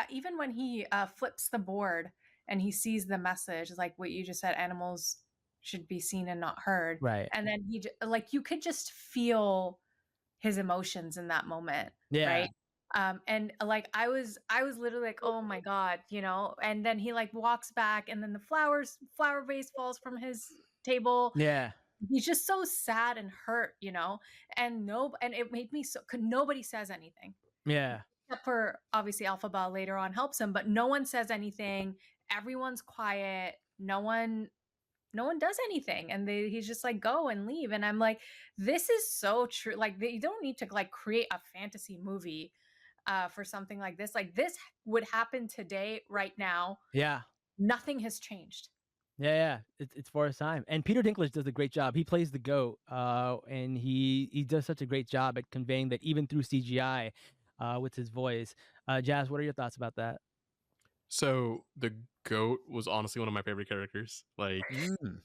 even when he flips the board and he sees the message, like what you just said, animals should be seen and not heard, right? And then he like you could just feel his emotions in that moment, right? And like I was literally like, oh my god, you know. And then he like walks back, and then the flower vase falls from his table. He's just so sad and hurt, you know. And it made me so, nobody says anything, except for obviously Alphaba later on helps him, but no one says anything. Everyone's quiet. No one does anything, and he's just like, go and leave. And I'm like, this is so true. Like you don't need to like create a fantasy movie for something like this. Like this would happen today, right now. Nothing has changed. It's for his time. And Peter Dinklage does a great job. He plays the goat, and he does such a great job at conveying that even through CGI, with his voice. Jazz, what are your thoughts about that? So the goat was honestly one of my favorite characters. Like Mm,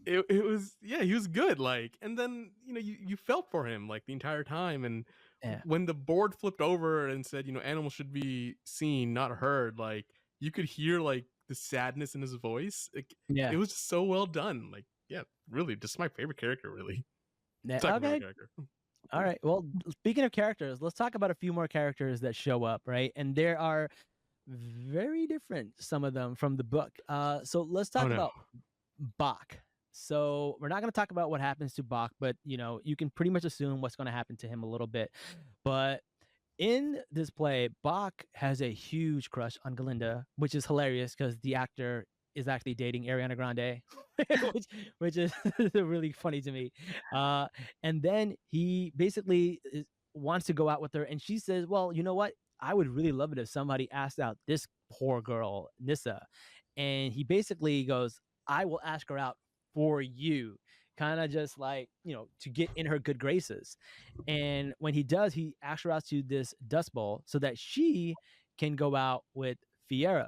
it was, yeah, he was good. Like, and then you felt for him like the entire time. And yeah, when the board flipped over and said animals should be seen, not heard, like you could hear like the sadness in his voice. yeah, It was just so well done. Like, yeah, really, just my favorite character. Really, yeah. second Okay, favorite character. all right. Well, speaking of characters, let's talk about a few more characters that show up, right? And there are very different, some of them from the book. So let's Oh talk no. about Bach. So we're not going to talk about what happens to Bach, but you can pretty much assume what's going to happen to him a little bit. But in this play, Bach has a huge crush on Galinda, which is hilarious because the actor is actually dating Ariana Grande, which is really funny to me. And then he basically wants to go out with her, and she says, "Well, you know what? I would really love it if somebody asked out this poor girl, Nissa." And he basically goes, "I will ask her out for you." Kind of just like, to get in her good graces. And when he does, he asks her out to this Dust Bowl so that she can go out with Fierro,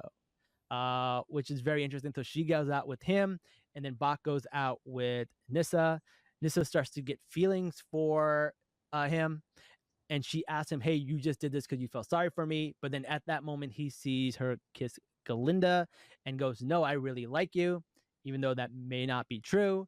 which is very interesting. So she goes out with him, and then Bach goes out with Nissa. Nissa starts to get feelings for him, and she asks him, "Hey, you just did this because you felt sorry for me." But then at that moment, he sees her kiss Galinda and goes, "No, I really like you," even though that may not be true.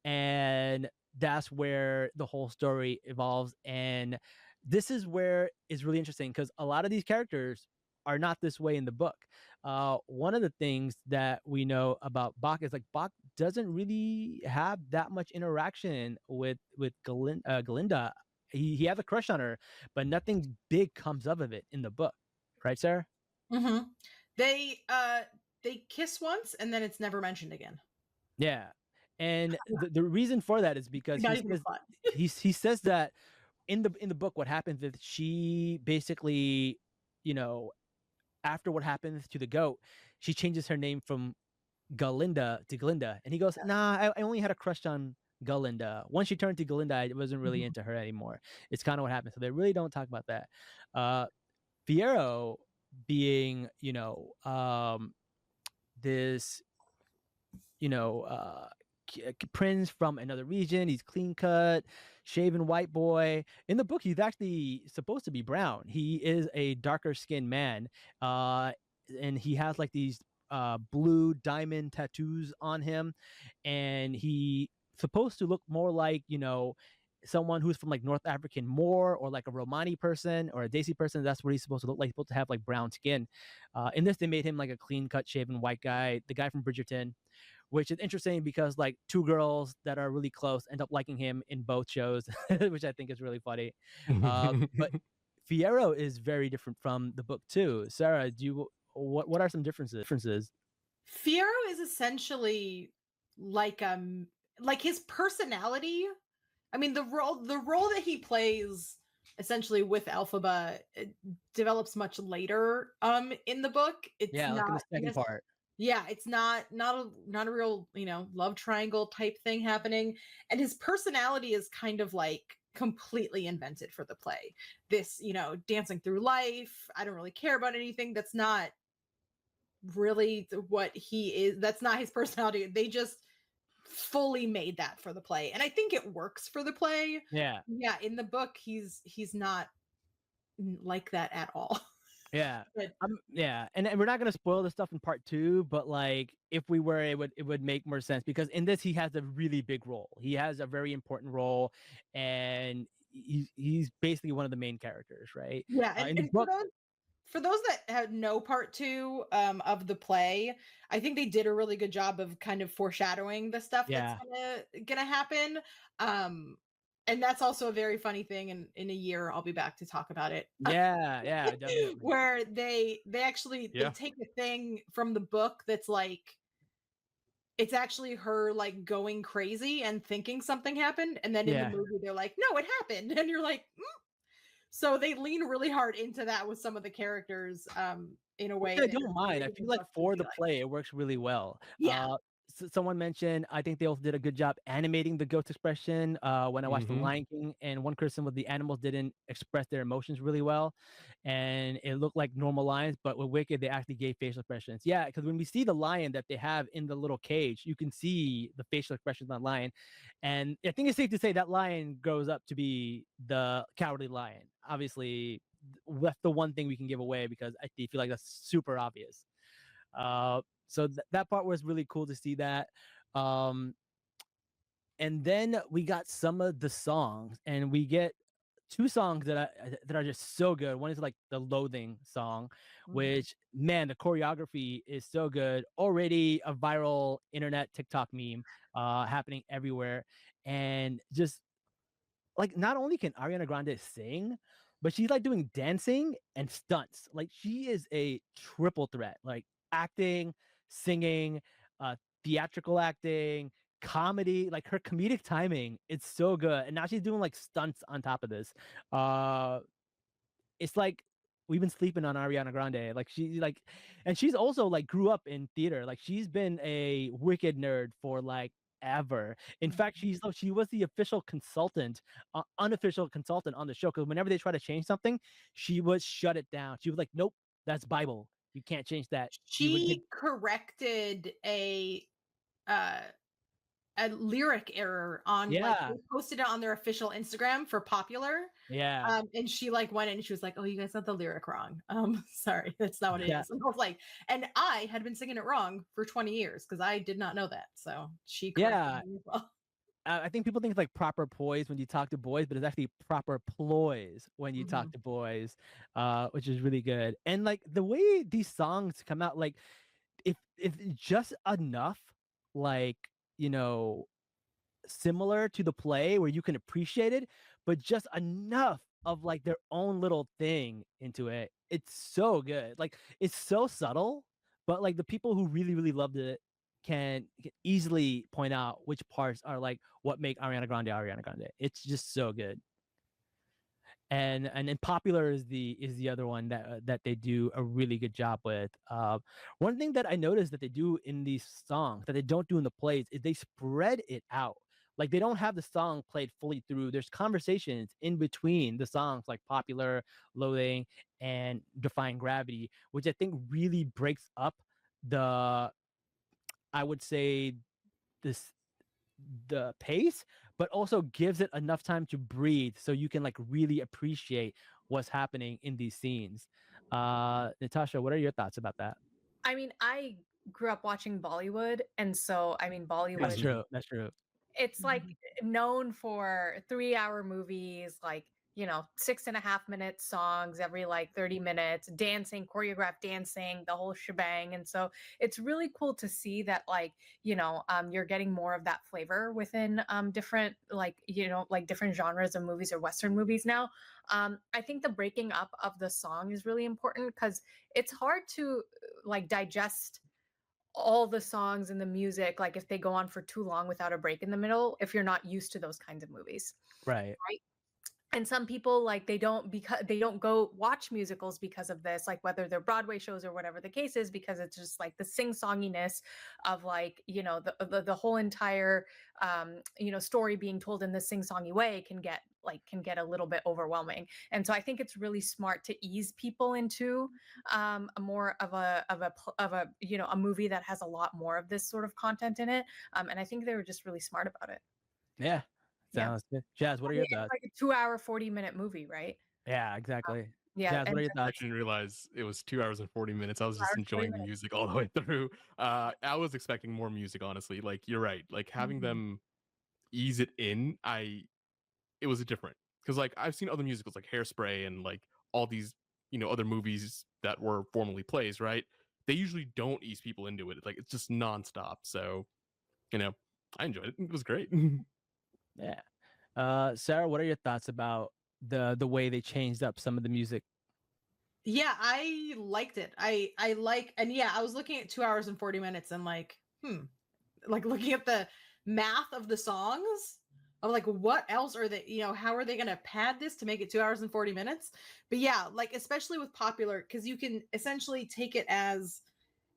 And that's where the whole story evolves. And this is where it's really interesting because a lot of these characters are not this way in the book. One of the things that we know about Bach is like Bach doesn't really have that much interaction with Galinda. He has a crush on her, but nothing big comes up of it in the book, right, Sarah? Mm-hmm. They kiss once and then it's never mentioned again. Yeah, and the reason for that is because Not even a plot. he says that in the book, what happens is she basically, after what happens to the goat, she changes her name from Galinda to Glinda, and he goes, "Nah, I only had a crush on Galinda. Once she turned to Galinda, I wasn't really into her anymore." It's kind of what happened. So they really don't talk about that. Fierro being, this, you know, uh, prince from another region. He's clean cut, shaven white boy. In the book, he's actually supposed to be brown. He is a darker skinned man, and he has like these blue diamond tattoos on him, and he supposed to look more like someone who's from like North African Moor or like a Romani person or a Desi person. That's what he's supposed to look like. He's supposed to have like brown skin. In this, they made him like a clean cut, shaven white guy, the guy from Bridgerton, which is interesting because like two girls that are really close end up liking him in both shows, which I think is really funny. But Fierro is very different from the book too. Sarah, what are some differences? Fierro is essentially like his personality. I mean, the role that he plays essentially with Elphaba develops much later in the book. It's Like in the second part. Yeah, it's not a real, love triangle type thing happening. And his personality is kind of like completely invented for the play. This, dancing through life, I don't really care about anything. That's not really what he is. That's not his personality. They just fully made that for the play. And I think it works for the play. Yeah. Yeah, in the book he's not like that at all. Yeah. But yeah. And we're not going to spoil the stuff in part 2, but like if we were, it would make more sense because in this, he has a really big role. He has a very important role and he's basically one of the main characters, right? yeah, In the and book, for those that had no part 2 of the play, I think they did a really good job of kind of foreshadowing the stuff Yeah. that's gonna happen. And that's also a very funny thing. And in a year, I'll be back to talk about it. Yeah, definitely. Where they actually they take a thing from the book that's like it's actually her like going crazy and thinking something happened, and then in the movie they're like, no, it happened, and you're like, So they lean really hard into that with some of the characters in a way I don't mind. I feel like for the play, it works really well. Yeah. someone mentioned, I think they also did a good job animating the ghost expression. When I watched The Mhm. Lion King, and one criticism with the animals didn't express their emotions really well, and it looked like normal lions. But with Wicked, they actually gave facial expressions. Yeah, because when we see the lion that they have in the little cage, you can see the facial expressions on lion, and I think it's safe to say that lion grows up to be the cowardly lion. Obviously, that's the one thing we can give away because I feel like that's super obvious. So that part was really cool to see that. Um, and then we got some of the songs, and we get two songs that are just so good. One is like the Loathing song, Mhm. which, man, the choreography is so good. Already a viral internet TikTok meme happening everywhere, and just like not only can Ariana Grande sing, but she's like doing dancing and stunts. Like she is a triple threat, like acting, singing, uh, theatrical acting, comedy. Like her comedic timing, it's so good. And now she's doing like stunts on top of this. Uh, it's like we've been sleeping on Ariana Grande. Like she like, and she's also like grew up in theater. Like she's been a Wicked nerd for like ever. In fact, she was the official consultant, unofficial consultant on the show. Because whenever they try to change something, she would shut it down. She was like, "Nope, that's Bible. You can't change that." She would get She corrected uh a lyric error on like yeah, they posted it on their official Instagram for Popular. yeah, And she like went in and she was like, "Oh, you guys got the lyric wrong. Sorry, that's not what it yeah, is." And I was like, and I had been singing it wrong for 20 years because I did not know that. So she corrected yeah. me as well. I think people think it's like proper poise when you talk to boys, but it's actually proper ploys when you talk Mhm. to boys, which is really good. And like the way these songs come out, like if just enough, like you know, similar to the play where you can appreciate it, but just enough of like their own little thing into it. It's so good. Like it's so subtle, but like the people who really loved it can easily point out which parts are like what make Ariana Grande Ariana Grande. It's just so good. And then Popular is the other one that they do a really good job with. One thing that I noticed that they do in these songs that they don't do in the plays is they spread it out. Like they don't have the song played fully through. There's conversations in between the songs, like Popular, Loathing, and Defying Gravity, which I think really breaks up the, I would say, this the pace, but also gives it enough time to breathe so you can like really appreciate what's happening in these scenes. Natasha, what are your thoughts about that? I mean, I grew up watching Bollywood, and so I mean, That's Bollywood, Mhm. true. That's true. it's like Mhm. known for 3 hour movies, like, 6.5 minute songs every like 30 minutes, dancing, choreographed dancing, the whole shebang. And so it's really cool to see that, like, you're getting more of that flavor within different, like, like different genres of movies or Western movies now. I think the breaking up of the song is really important because it's hard to like digest all the songs and the music, like if they go on for too long without a break in the middle, if you're not used to those kinds of movies, Right. right? And some people, like, they don't go watch musicals because of this, like whether they're Broadway shows or whatever the case is, because it's just like the sing-songiness of, like, the whole entire story being told in this sing-songy way can get a little bit overwhelming. And so I think it's really smart to ease people into a more of a a movie that has a lot more of this sort of content in it. And I think they were just really smart about it. Yeah. Yeah. Sounds good. Jazz, what I are mean, your it's thoughts? like a 2 hour, 40-minute movie, right? Yeah, exactly. Yeah, Jazz, what and are your I thoughts? didn't realize it was 2 hours and 40 minutes. I was 2 just hours, 40 enjoying the minutes. music all the way through. I was expecting more music, honestly. Like you're right. Like having Mhm. them ease it in, it was different because like I've seen other musicals like Hairspray and like all these other movies that were formerly plays. Right? They usually don't ease people into it. Like it's just nonstop. So you know, I enjoyed it. It was great. Yeah. Sarah, what are your thoughts about the way they changed up some of the music? Yeah, I liked it. I like, and yeah, I was looking at 2 hours and 40 minutes and like, like looking at the math of the songs. I'm like, what else are they, how are they gonna pad this to make it 2 hours and 40 minutes? But yeah, like especially with Popular, because you can essentially take it as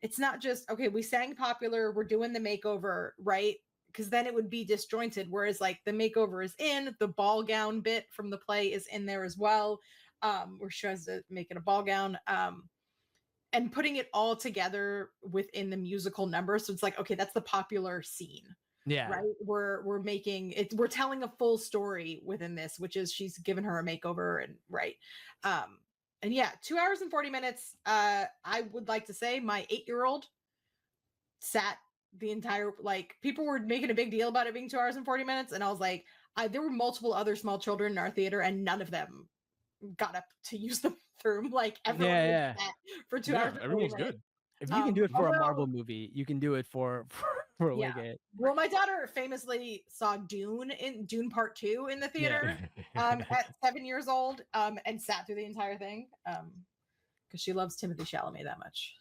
it's not just, okay, we sang popular, we're doing the makeover, right? Because then it would be disjointed. Whereas like the makeover is in, the ball gown bit from the play is in there as well, where she tries to make it a ball gown. And putting it all together within the musical number. So it's like, okay, that's the popular scene. Yeah. Right. We're making it, we're telling a full story within this, which is she's given her a makeover and right. And yeah, 2 hours and 40 minutes. I would like to say my 8-year-old sat the entire, like, people were making a big deal about it being 2 hours and 40 minutes. And I was like, there were multiple other small children in our theater and none of them got up to use the bathroom. Like everyone Yeah. was sat for 2 Yeah, hours and 40 everyone's minutes. good. If you can do it for a although- Marvel movie, you can do it for a Yeah. Wicked. Well, my daughter famously saw Dune Part 2 in the theater at 7 years old, and sat through the entire thing because she loves Timothée Chalamet that much.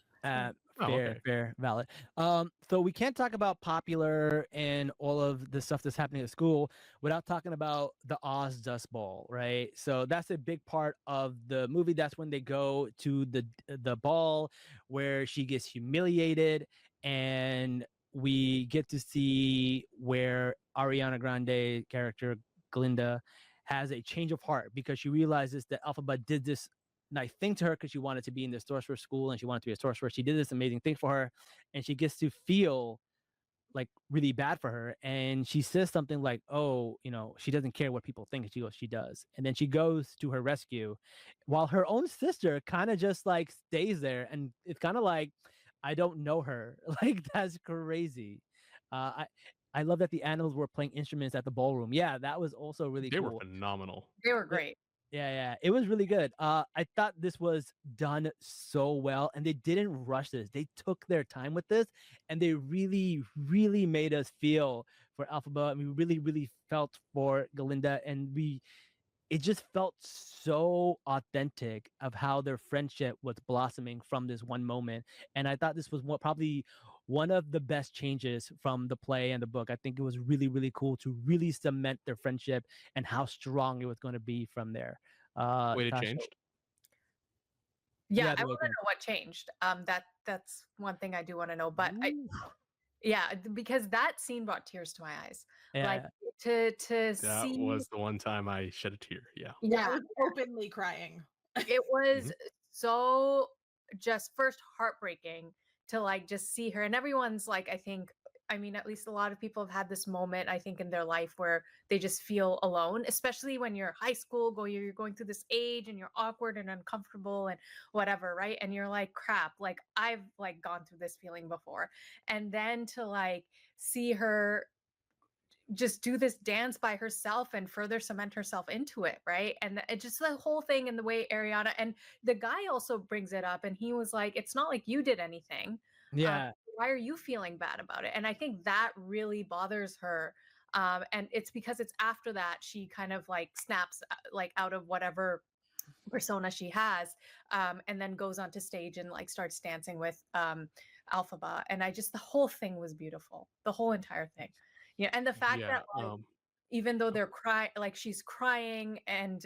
Fair, valid. So we can't talk about popular and all of the stuff that's happening at school without talking about the Oz Dust Bowl, right? So that's a big part of the movie. That's when they go to the ball where she gets humiliated, and we get to see where Ariana Grande character Glinda has a change of heart because she realizes that Elphaba did this nice thing to her because she wanted to be in the sorcerer school and she wanted to be a sorcerer. She did this amazing thing for her, and she gets to feel like really bad for her. And she says something like, "Oh, she doesn't care what people think." And she goes, "She does." And then she goes to her rescue, while her own sister kind of just like stays there, and it's kind of like, I don't know her. Like that's crazy. I love that the animals were playing instruments at the ballroom. Yeah, that was also really They cool. were phenomenal. They were great. Yeah, it was really good. I thought this was done so well, and they didn't rush this. They took their time with this, and they really, really made us feel for Elphaba, and we really, really felt for Galinda, and it just felt so authentic of how their friendship was blossoming from this one moment. And I thought this was probably one of the best changes from the play and the book. I think it was really, really cool to really cement their friendship and how strong it was going to be from there. Wait, it Tasha? changed? Yeah, the I way want to it know what changed. That's one thing I do want to know. But Ooh. because that scene brought tears to my eyes. Yeah. Like to That see was the one time I shed a tear. Yeah. I was openly crying. it was so just first heartbreaking to like just see her, and everyone's like, I mean, at least a lot of people have had this moment, I think, in their life where they just feel alone, especially when you're high school, you're going through this age and you're awkward and uncomfortable and whatever, right? And you're like, crap, like I've like gone through this feeling before. And then to like see her just do this dance by herself and further cement herself into it, right? And it just the whole thing and the way Ariana and the guy also brings it up, and he was like, it's not like you did anything. Yeah. Why are you feeling bad about it? And I think that really bothers her. And it's because it's after that she kind of like snaps like out of whatever persona she has, and then goes onto stage and like starts dancing with Elphaba. And the whole thing was beautiful, the whole entire thing. Yeah, and the fact that like, even though they're crying, like she's crying and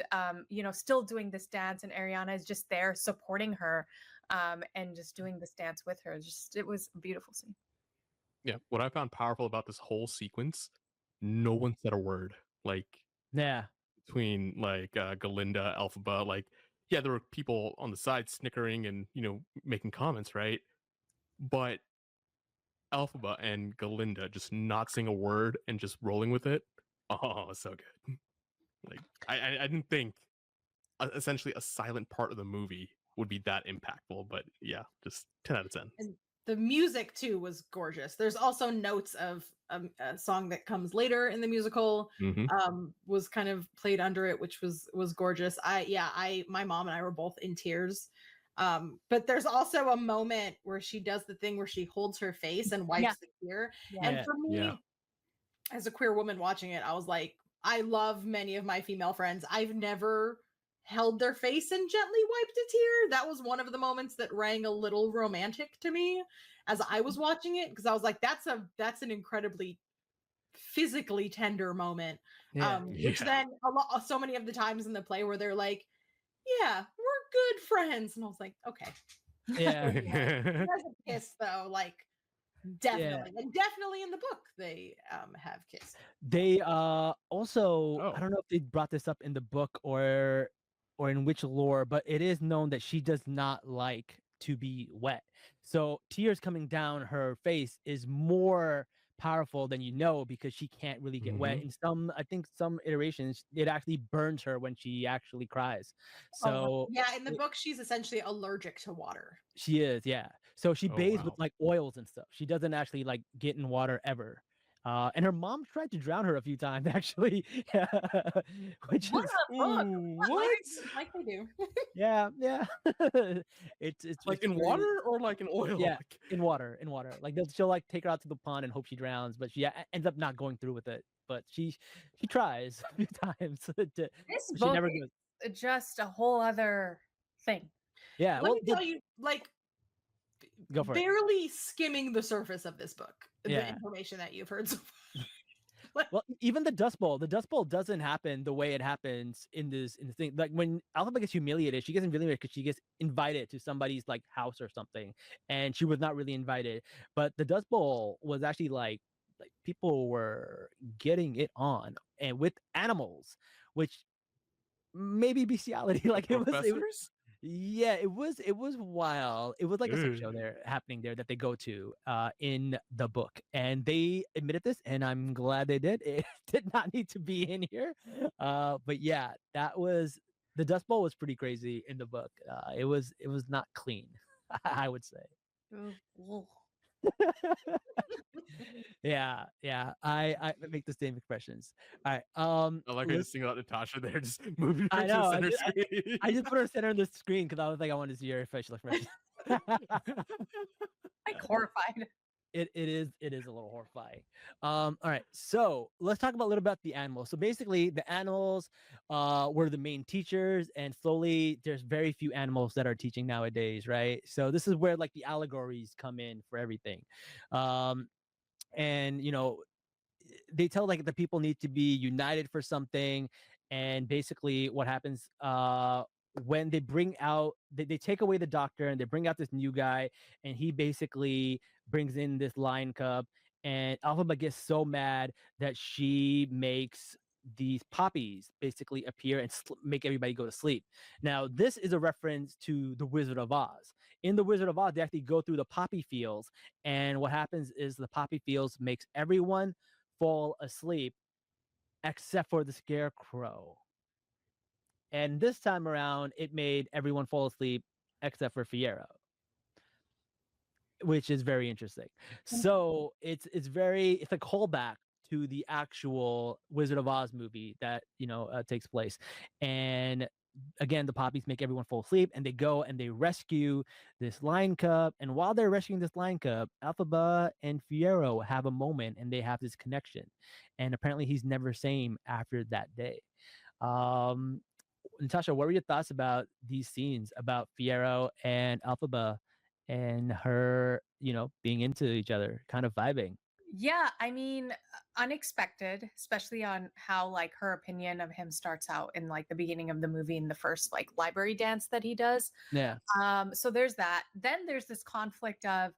still doing this dance, and Ariana is just there supporting her, and just doing this dance with her. It was a beautiful scene. Yeah. What I found powerful about this whole sequence, no one said a word. Like, Yeah. between like Galinda, Elphaba, like, yeah, there were people on the side snickering and making comments, right? But Elphaba and Galinda just not saying a word and just rolling with it. Oh, so good. Like I didn't think essentially a silent part of the movie would be that impactful, but yeah, just 10 out of 10. And the music too was gorgeous. There's also notes of a song that comes later in the musical, was kind of played under it, which was gorgeous. My mom and I were both in tears. But there's also a moment where she does the thing where she holds her face and wipes the tear. Yeah. And for me, as a queer woman watching it, I was like, I love many of my female friends. I've never held their face and gently wiped a tear. That was one of the moments that rang a little romantic to me as I was watching it, because I was like, that's an incredibly physically tender moment. Which then so many of the times in the play where they're like, yeah, we're good friends, and I was like, okay, Yeah. He has a kiss though, like definitely, and definitely in the book they have kissed. They also, I Oh. don't know if they brought this up in the book or in which lore, but it is known that she does not like to be wet. So tears coming down her face is more powerful than you know because she can't really get wet. Mhm. In some, I think some iterations, it actually burns her when she actually cries. Oh, wow. So Yeah, in the book she's essentially allergic to water. she is, yeah. So she Oh, bathes with wow. like oils and stuff. She doesn't actually like get in water ever. And her mom tried to drown her a few times, actually, which What is a book! Ooh, Like, what? like they do. yeah, yeah. Like it's in very water or like in oil? yeah in water, in water. Like she'll like take her out to the pond and hope she drowns, but she ends up not going through with it. But she tries a few times, This she book never goes. is just a whole other thing. Yeah, Let well, me tell you, like go for it. barely skimming the surface of this book, the Yeah. information that you've heard so far. Well, even the Dust Bowl doesn't happen the way it happens in this thing. Like when Alpha gets humiliated, she gets humiliated because she gets invited to somebody's like house or something, and she was not really invited. But the Dust Bowl was actually like people were getting it on and with animals, which maybe bestiality. Like Like it was professors? yeah, it was wild. It was like a sex show Ew. there happening there that they go to in the book. And they admitted this and I'm glad they did. It did not need to be in here. But yeah, that was the Dust Bowl was pretty crazy in the book. It was not clean, I would say. Ugh. Yeah, yeah. I make the same expressions. All right. I like how you Let's just single out Natasha there, just moving her I to the know. center screen. I just put her center of the screen because I was like, I wanted to see your facial expression. Like horrified. It is a little horrifying. All right, so let's talk about a little about the animals. So basically, the animals were the main teachers, and slowly there's very few animals that are teaching nowadays, right? So this is where like the allegories come in for everything, and they tell like the people need to be united for something, and basically what happens when they bring out they take away the doctor and they bring out this new guy, and he basically brings in this lion cub, and Alphaba gets so mad that she makes these poppies basically appear and make everybody go to sleep. Now this is a reference to the Wizard of Oz. In the Wizard of Oz they actually go through the poppy fields, and what happens is the poppy fields makes everyone fall asleep except for the scarecrow. And this time around, it made everyone fall asleep except for Fiero, which is very interesting. So it's a callback to the actual Wizard of Oz movie that takes place, and again the poppies make everyone fall asleep, and they go and they rescue this lion cub. And while they're rescuing this lion cub, Alphaba and Fiero have a moment and they have this connection, and apparently he's never same after that day. um Natasha, what were your thoughts about these scenes about Fiero and Alphaba and her being into each other, kind of vibing? Yeah, I mean, unexpected, especially on how like her opinion of him starts out in like the beginning of the movie in the first like library dance that he does. Yeah, So there's that. Then there's this conflict of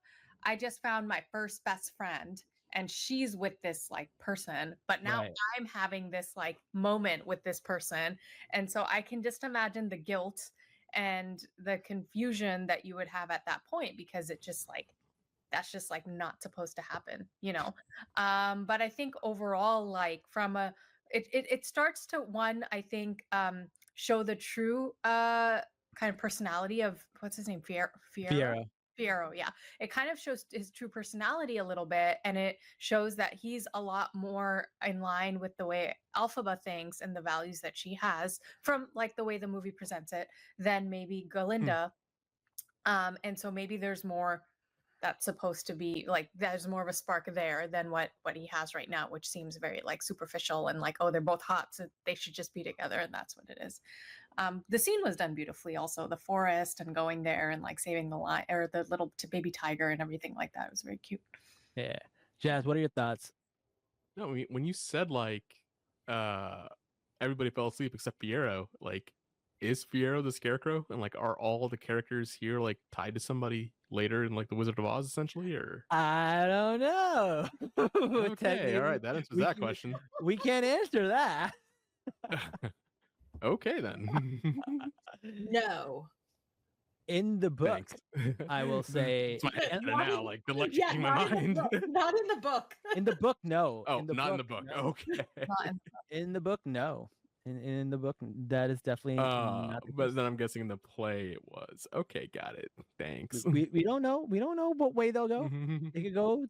I just found my first best friend and she's with this like person, but now right. I'm having this like moment with this person. And so I can just imagine the guilt and the confusion that you would have at that point because it just like that's just like not supposed to happen, you know. But I think overall like from a it starts to one I think show the true kind of personality of what's his name Fiero. Fiero. Fiero, yeah. It kind of shows his true personality a little bit, and it shows that he's a lot more in line with the way Alphaba thinks and the values that she has from like the way the movie presents it than maybe Galinda. And so maybe there's more that's supposed to be like there's more of a spark there than what he has right now, which seems very like superficial and like, oh, they're both hot, so they should just be together, and that's what it is. The scene was done beautifully also, the forest and going there and like saving the lion or the little baby tiger and everything like that. It was very cute. Yeah. Jazz, what are your thoughts? No, when you said like everybody fell asleep except Fiero, like is Fiyero the Scarecrow, and like are all the characters here like tied to somebody later in like the Wizard of Oz essentially, or I don't know. okay, all right, that answers that question. We can't answer that. Okay then. No. In the book, Thanks. I will say, it's my head Not now, in- like electrocuting my not in the mind. book. Not in the book. in the book, no. Oh, not in the book. no. Okay. Not in- In the book, no. In the book, that is definitely not the But case. then I'm guessing in the play it was. Okay, got it. Thanks. We don't know. We don't know what way they'll go. They could go,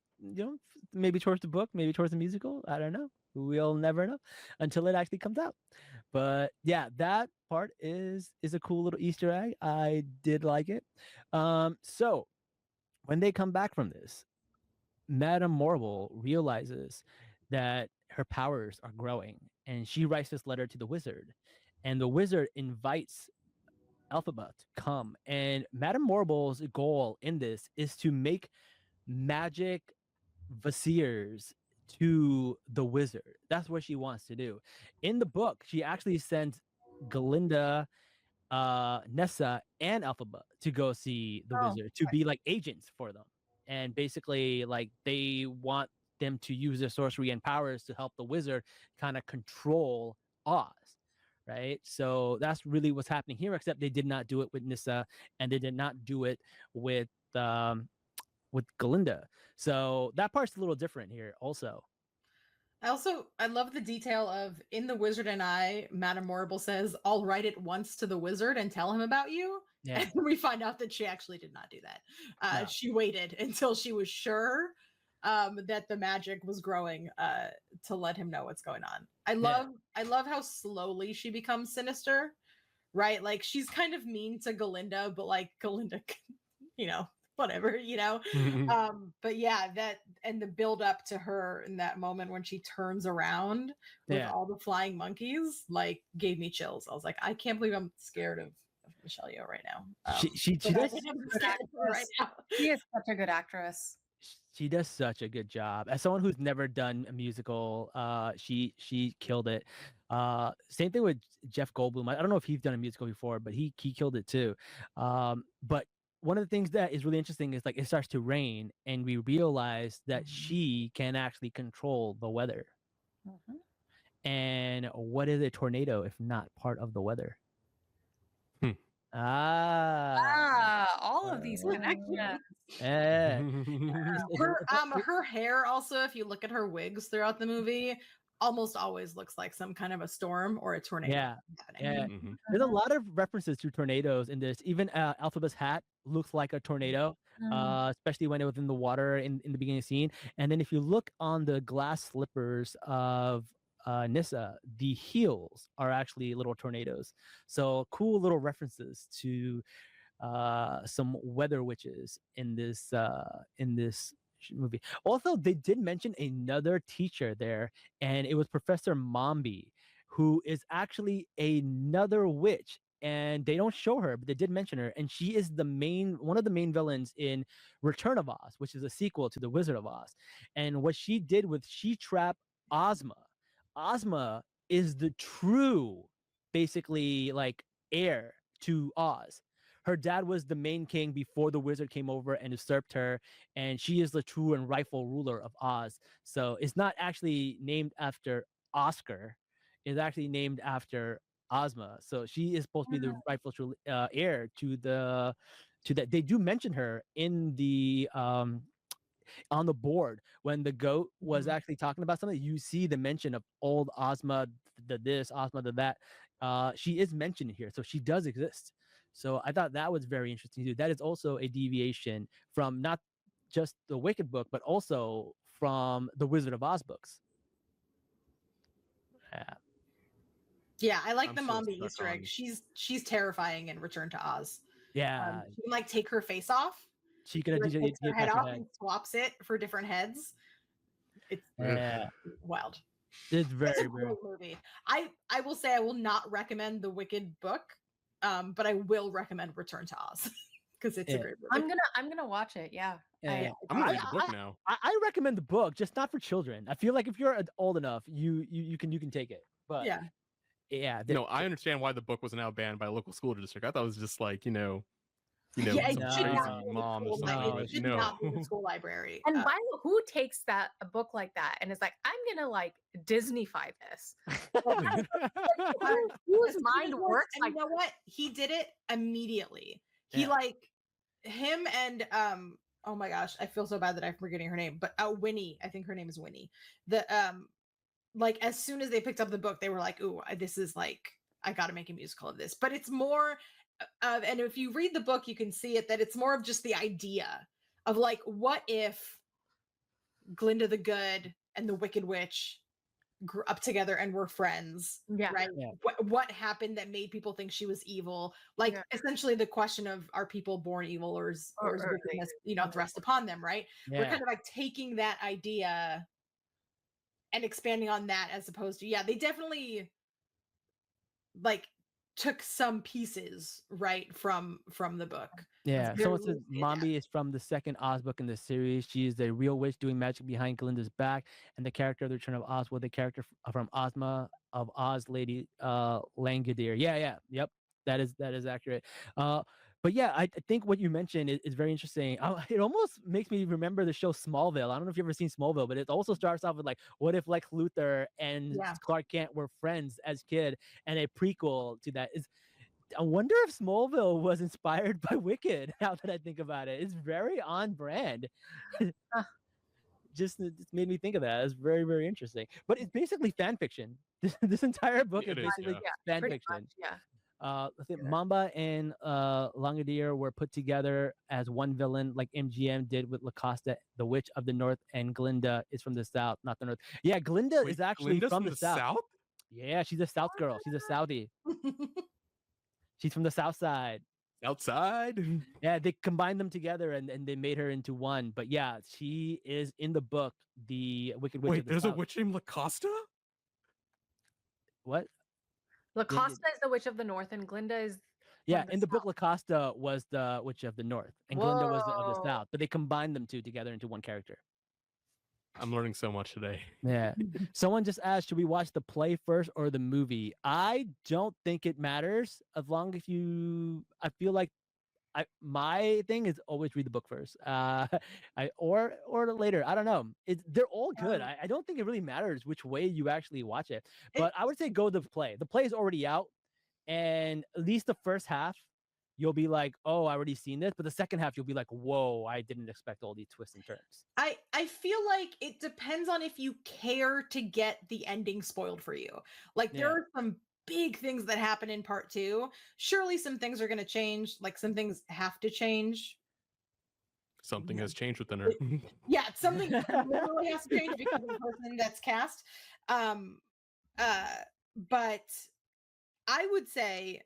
maybe towards the book, maybe towards the musical. I don't know. We'll never know until it actually comes out. But yeah, that part is a cool little Easter egg. I did like it. So when they come back from this, Madame Morrible realizes that her powers are growing, and she writes this letter to the wizard, and the wizard invites Elphaba to come. And Madame Morrible's goal in this is to make magic viziers to the wizard. That's what she wants to do. In the book, she actually sends Galinda, Nessa, and Elphaba to go see the wizard to be like agents for them. And basically, like they want them to use their sorcery and powers to help the wizard kind of control Oz. Right. So that's really what's happening here, except they did not do it with Nissa and they did not do it with Galinda. So that part's a little different here also. I love the detail of in The Wizard and I, Madame Morrible says, I'll write it once to the wizard and tell him about you. Yeah. And we find out that she actually did not do that. No. She waited until she was sure that the magic was growing to let him know what's going on. I love how slowly she becomes sinister, right? Like she's kind of mean to Galinda, but like Galinda, whatever, but yeah, that and the build up to her in that moment when she turns around with all the flying monkeys, like gave me chills. I was like, I can't believe I'm scared of Michelle Yeoh right now. She does right now. She is such a good actress. She does such a good job. As someone who's never done a musical, she killed it. Same thing with Jeff Goldblum. I don't know if he's done a musical before, but he killed it too. But one of the things that is really interesting is like it starts to rain, and we realize that she can actually control the weather. And what is a tornado if not part of the weather? All of these connections. Yeah. Her hair also, if you look at her wigs throughout the movie, almost always looks like some kind of a storm or a tornado happening. Yeah. There's a lot of references to tornadoes in this. Even Elphaba's hat looks like a tornado, especially when it was in the water in the beginning scene. And then if you look on the glass slippers of Nissa, the heels are actually little tornadoes. So cool little references to some weather witches in this movie. Also, they did mention another teacher there, and it was Professor Mombi, who is actually another witch. And they don't show her, but they did mention her, and she is one of the main villains in Return of Oz, which is a sequel to The Wizard of Oz. And what she did she trapped Ozma. Ozma is the true, basically, like heir to Oz. Her dad was the main king before the wizard came over and usurped her, and she is the true and rightful ruler of Oz. So it's not actually named after Oscar; it's actually named after Ozma. So she is supposed to be the rightful true heir to that. They do mention her in the on the board when the goat was actually talking about something. You see the mention of old Ozma, the this, Ozma, the that. She is mentioned here, so she does exist. So I thought that was very interesting too. That is also a deviation from not just the Wicked book, but also from the Wizard of Oz books. Yeah, I like the Mombi Easter egg. She's terrifying in Return to Oz. Yeah, she can like take her face off. She could have takes her head off and swaps it for different heads. It's wild. It's very a great movie. I will say I will not recommend the Wicked book, but I will recommend Return to Oz because it's a great movie. I'm gonna watch it. Yeah. I'm gonna read the book now. I recommend the book, just not for children. I feel like if you're old enough, you can take it. But yeah, Yeah, I understand why the book was now banned by a local school district. I thought it was just like, Yeah, it some should crazy not be in the mom or school something. No, it But should not be in the school library. And by the who takes a book like that and is like, I'm gonna like Disneyfy this? Whose As soon mind as works and like you know what? He did it immediately. He Yeah. like him and oh my gosh, I feel so bad that I'm forgetting her name, but Winnie, I think her name is Winnie. The like as soon as they picked up the book, they were like, "Ooh, this is like I got to make a musical of this." But it's more of, and if you read the book, you can see it that it's more of just the idea of like, what if Glinda the Good and the Wicked Witch grew up together and were friends, Yeah. right? Yeah. What happened that made people think she was evil? Like essentially the question of, are people born evil, or is wickedness, thrust upon them, right? We're kind of like taking that idea and expanding on that, as opposed to, they definitely like took some pieces right from the book. Yeah, Very someone says loosely adapted. Mombi is from the second Oz book in the series. She is a real witch doing magic behind Glinda's back, and the character of the Return of Oz was the character from Ozma of Oz, Lady Langolier. Yep, that is accurate. But yeah, I think what you mentioned is very interesting. It almost makes me remember the show Smallville. I don't know if you've ever seen Smallville, but it also starts off with like, what if Lex Luthor and Clark Kent were friends as kid, and a prequel to that is. I wonder if Smallville was inspired by Wicked. Now that I think about it, it's very on brand. Just made me think of that. It's very, very interesting. But it's basically fan fiction. This entire book is basically fan fiction. I think Mamba and Langolier were put together as one villain, like MGM did with Lacosta, the Witch of the North, and Glinda is from the South, not the North. Yeah, Glinda is actually from the South. Yeah, she's a South girl. She's a Southie. She's from the South Side. Outside? Yeah, they combined them together and they made her into one. But yeah, she is in the book, the Wicked Witch. Wait, there's a witch named Lacosta? What? Lacosta is the Witch of the North, and Glinda is. Yeah, in the book, Lacosta was the Witch of the North, and Glinda was of the South. But they combined them two together into one character. I'm learning so much today. Yeah. Someone just asked, should we watch the play first or the movie? I don't think it matters as long as I feel like my thing is always read the book first. Or later. I don't know. They're all good. I don't think it really matters which way you actually watch it. But I would say go the play. The play is already out, and at least the first half, you'll be like, oh, I already seen this. But the second half, you'll be like, whoa, I didn't expect all these twists and turns. I feel like it depends on if you care to get the ending spoiled for you. Like there are some big things that happen in part 2. Surely some things are going to change. Like some things have to change. Something has changed within her. Yeah, something literally has to change because of the person that's cast. But I would say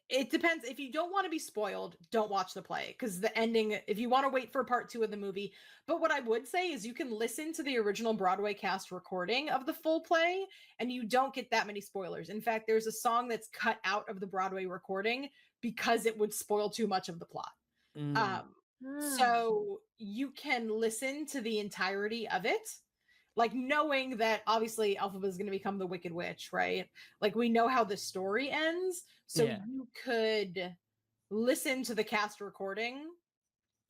it depends. If you don't want to be spoiled, don't watch the play, because the ending, if you want to wait for part 2 of the movie. But what I would say is you can listen to the original Broadway cast recording of the full play, and you don't get that many spoilers. In fact, there's a song that's cut out of the Broadway recording because it would spoil too much of the plot. So you can listen to the entirety of it, like knowing that obviously Elphaba is going to become the Wicked Witch, right? Like we know how the story ends, so you could listen to the cast recording,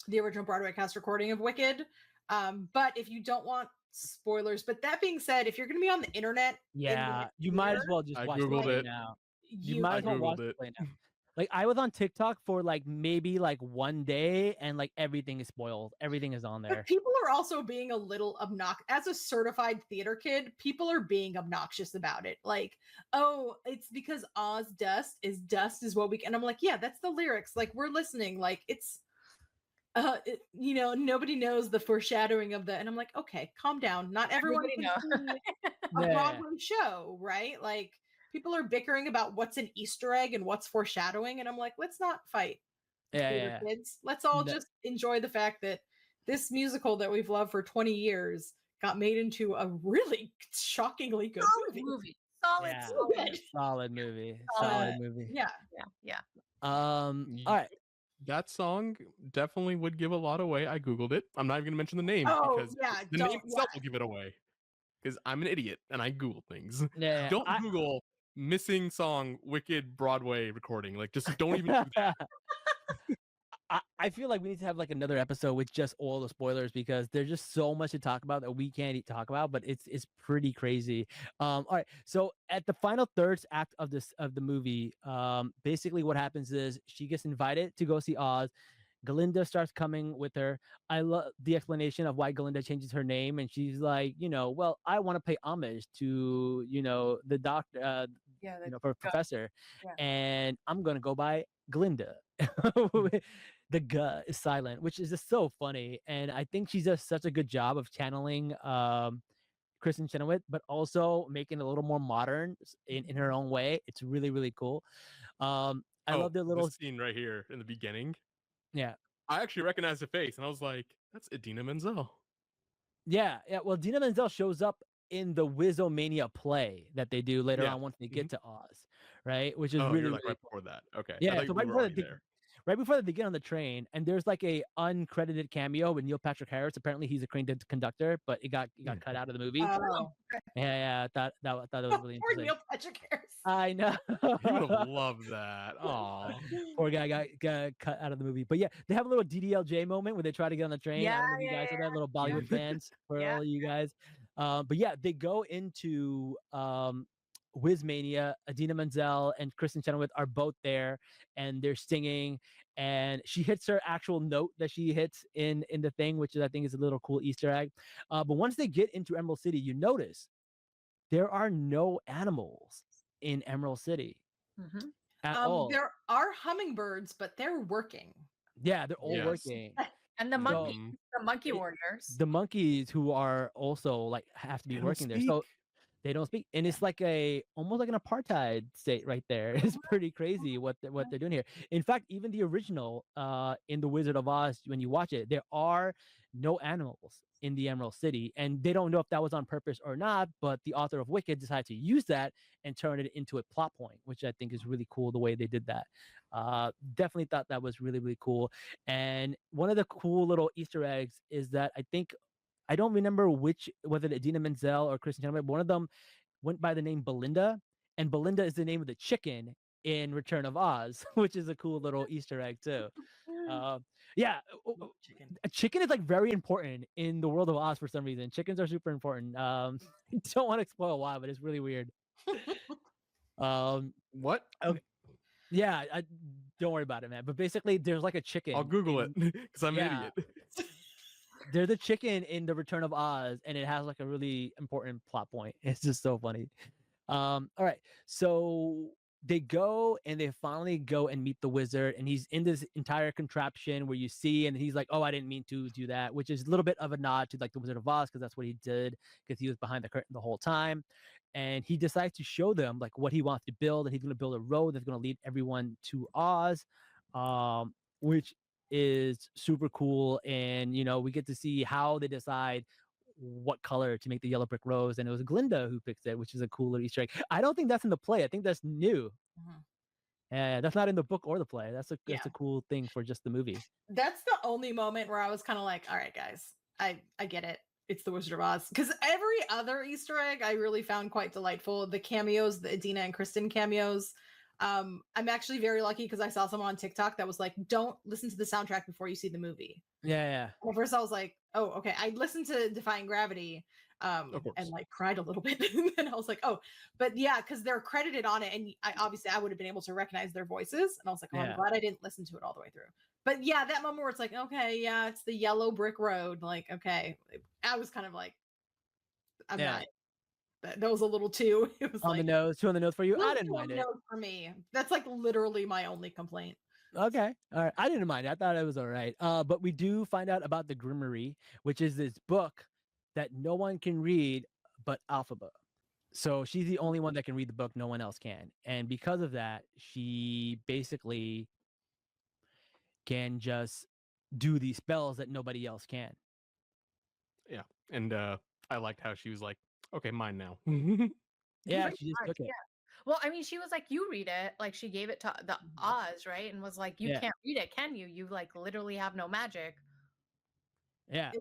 the original Broadway cast recording of Wicked. But if you don't want spoilers, but that being said, if you're going to be on the internet, you might as well just watch the play now. You might as well watch the play now. Like I was on TikTok for like maybe like one day, and like everything is spoiled. Everything is on there. But people are also being a little obnoxious. As a certified theater kid, people are being obnoxious about it. Like, oh, it's because Oz dust is what we can. And I'm like, yeah, that's the lyrics. Like we're listening. Like it's, nobody knows the foreshadowing of the. And I'm like, okay, calm down. Not everyone can see a Broadway show, right? Like. People are bickering about what's an Easter egg and what's foreshadowing, and I'm like, let's not fight, kids. Let's all just enjoy the fact that this musical that we've loved for 20 years got made into a really shockingly good movie. Solid movie. Yeah. All right. That song definitely would give a lot away. I googled it. I'm not even gonna mention the name because the name itself will give it away. because I'm an idiot and I Google things. Yeah, Don't Google missing song Wicked Broadway recording. Like, just don't even do that. I feel like we need to have like another episode with just all the spoilers because there's just so much to talk about that we can't talk about, but it's pretty crazy. All right, so at the final third act of the movie, basically what happens is she gets invited to go see Oz. Galinda starts coming with her. I love the explanation of why Galinda changes her name, and she's like, well, I want to pay homage to the doctor, for professor, and I'm gonna go by Glinda. The G is silent, which is just so funny, and I think she does such a good job of channeling Kristen Chenoweth, but also making it a little more modern in her own way. It's really really cool. I love the little this scene right here in the beginning. Yeah. I actually recognized the face, and I was like, "That's Idina Menzel." Yeah. Well, Idina Menzel shows up in the Wizomania play that they do later on once they get to Oz, right? Which is really, you're like really right before that. Okay. Yeah. So right before they get on the train, and there's like a uncredited cameo with Neil Patrick Harris. Apparently, he's a trained conductor, but it got cut out of the movie. Yeah. I thought that was really interesting. Neil Patrick Harris. I know. He would have loved that. Oh, poor guy got cut out of the movie. But yeah, they have a little DDLJ moment where they try to get on the train. I don't know if you guys are that little Bollywood fans for all of you guys. But yeah, they go into Wizmania. Idina Menzel and Kristen Chenoweth are both there, and they're singing. And she hits her actual note that she hits in the thing, which I think is a little cool Easter egg. But once they get into Emerald City, you notice there are no animals in Emerald City at all. There are hummingbirds, but they're working. Yeah, they're all working. And the monkeys, the monkey warriors. The monkeys who are also like have to be working there. So they don't speak. And it's like almost like an apartheid state right there. It's pretty crazy what they're doing here. In fact, even the original in The Wizard of Oz, when you watch it, there are no animals in the Emerald City, and they don't know if that was on purpose or not, but the author of Wicked decided to use that and turn it into a plot point, which I think is really cool the way they did that. Definitely thought that was really, really cool. And one of the cool little Easter eggs is that I don't remember whether Idina Menzel or Kristen Chenoweth, but one of them went by the name Belinda, and Belinda is the name of the chicken in Return of Oz, which is a cool little Easter egg too. A chicken is like very important in the world of Oz for some reason. Chickens are super important. Don't want to spoil why, but it's really weird. What? Okay. Yeah, don't worry about it, man. But basically, there's like a chicken. I'll Google it because I'm an idiot. There's a chicken in the Return of Oz, and it has like a really important plot point. It's just so funny. All right, so they go and they finally go and meet the wizard, and he's in this entire contraption where you see, and he's like, "Oh, I didn't mean to do that," which is a little bit of a nod to like the Wizard of Oz because that's what he did because he was behind the curtain the whole time. And he decides to show them like what he wants to build, and he's going to build a road that's going to lead everyone to Oz, which is super cool. And we get to see how they decide what color to make the yellow brick roads, and it was Glinda who picked it, which is a cool little Easter egg. I don't think that's in the play. I think that's new. That's not in the book or the play. That's a cool thing for just the movie. That's the only moment where I was kind of like, all right, guys, I get it. It's the Wizard of Oz. Because every other Easter egg I really found quite delightful. The cameos, the Idina and Kristen cameos. I'm actually very lucky because I saw someone on TikTok that was like, don't listen to the soundtrack before you see the movie. Yeah. At first I was like, oh, okay. I listened to Defying Gravity and like cried a little bit. And then I was like, oh, but yeah, because they're credited on it. And I would have been able to recognize their voices. And I was like, oh, I'm glad I didn't listen to it all the way through. But yeah, that moment where it's like, okay, yeah, it's the yellow brick road. Like, okay. I was kind of like, I'm not. That was a little too. It was on the nose, two on the nose for you. I didn't mind it. For me, that's like literally my only complaint. Okay, all right. I didn't mind it. I thought it was all right. But we do find out about the Grimoire, which is this book that no one can read but Alphaba. So she's the only one that can read the book. No one else can, and because of that, she basically can just do these spells that nobody else can. Yeah, and I liked how she was like, okay, mine now. Yeah, she just took it. Yeah. Well, I mean, she was like, you read it. Like, she gave it to the Oz, right? And was like, you can't read it, can you? You, like, literally have no magic. Yeah.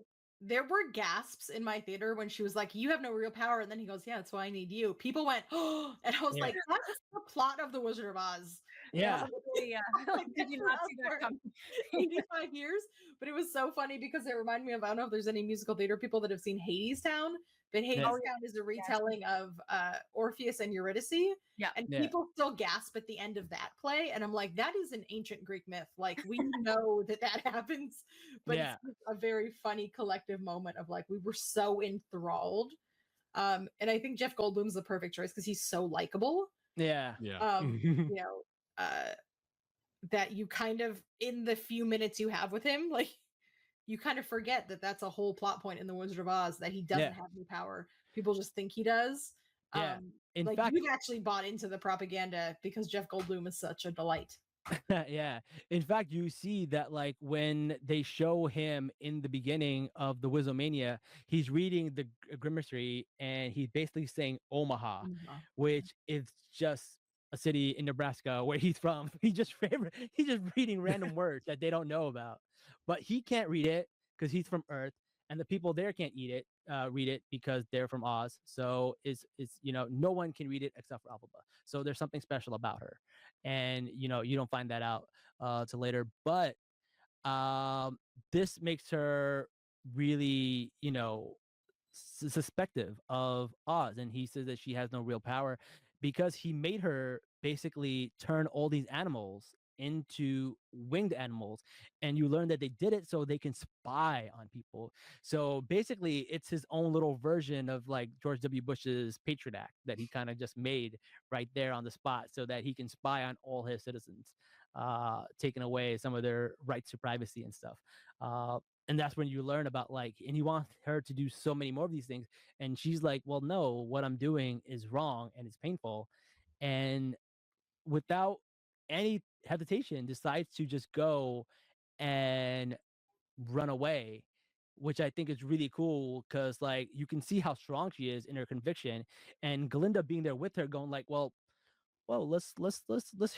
there were gasps in my theater when she was like, "You have no real power," and then he goes, "Yeah, that's why I need you." People went, "Oh!" And I was Yeah. like, "That's the plot of the Wizard of Oz." Yeah. Yeah. Like, Did you not see that for coming? 85 years. But it was so funny because it reminded me of, I don't know if there's any musical theater people that have seen Hades Town, but Hades Yeah. Town is a retelling of Orpheus and Eurydice. Yeah. And Yeah. people still gasp at the end of that play. And I'm like, that is an ancient Greek myth. Like, we know that happens, but Yeah. it's a very funny collective moment of like, we were so enthralled. And I think Jeff Goldblum's the perfect choice because he's so likable. Yeah. Yeah. You know, that you kind of, in the few minutes you have with him, like, you kind of forget that that's a whole plot point in the Wizard of Oz, that he doesn't Yeah. have any power. People just think he does. Yeah. In Like, fact, you've actually bought into the propaganda because Jeff Goldblum is such a delight. yeah. In fact, you see that like when they show him in the beginning of the Wizomania, he's reading the Grimacery and he's basically saying Omaha, which is just a city in Nebraska where he's from. He's just reading random words that they don't know about, but he can't read it because he's from Earth, and the people there can't read it because they're from Oz. So it's no one can read it except for Alphaba. So there's something special about her, and you don't find that out till later. But this makes her really suspective of Oz, and he says that she has no real power because he made her basically turn all these animals into winged animals, and you learn that they did it so they can spy on people. So basically it's his own little version of like George W. Bush's Patriot Act that he kind of just made right there on the spot so that he can spy on all his citizens, taking away some of their rights to privacy and stuff. And that's when you learn about like, and you want her to do so many more of these things, and she's like, well, no, what I'm doing is wrong and it's painful. And without any hesitation decides to just go and run away, which I think is really cool because like you can see how strong she is in her conviction, and Glinda being there with her going like, well, let's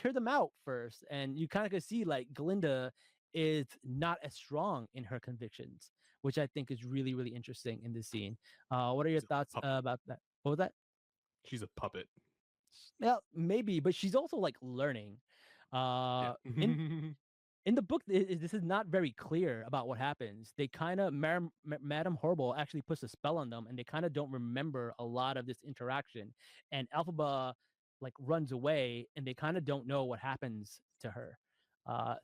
hear them out first. And you kind of can see like Glinda is not as strong in her convictions, which I think is really, really interesting in this scene. What are your She's a thoughts puppet. about that? What was that? She's a puppet. Well, maybe, but she's also like learning. Yeah. In the book, this is not very clear about what happens. They kind of Madame Horrible actually puts a spell on them, and they kind of don't remember a lot of this interaction. And Alphaba like runs away, and they kind of don't know what happens to her.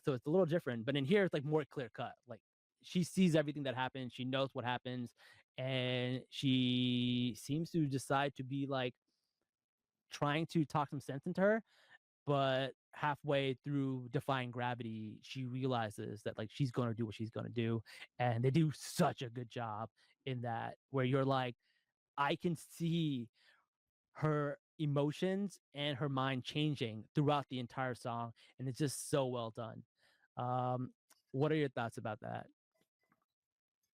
So it's a little different. But in here, it's like more clear cut. Like she sees everything that happens, she knows what happens, and she seems to decide to be like trying to talk some sense into her, but halfway through defying gravity she realizes that like she's going to do what she's going to do, and they do such a good job in that where you're like, I can see her emotions and her mind changing throughout the entire song, and it's just so well done. What are your thoughts about that,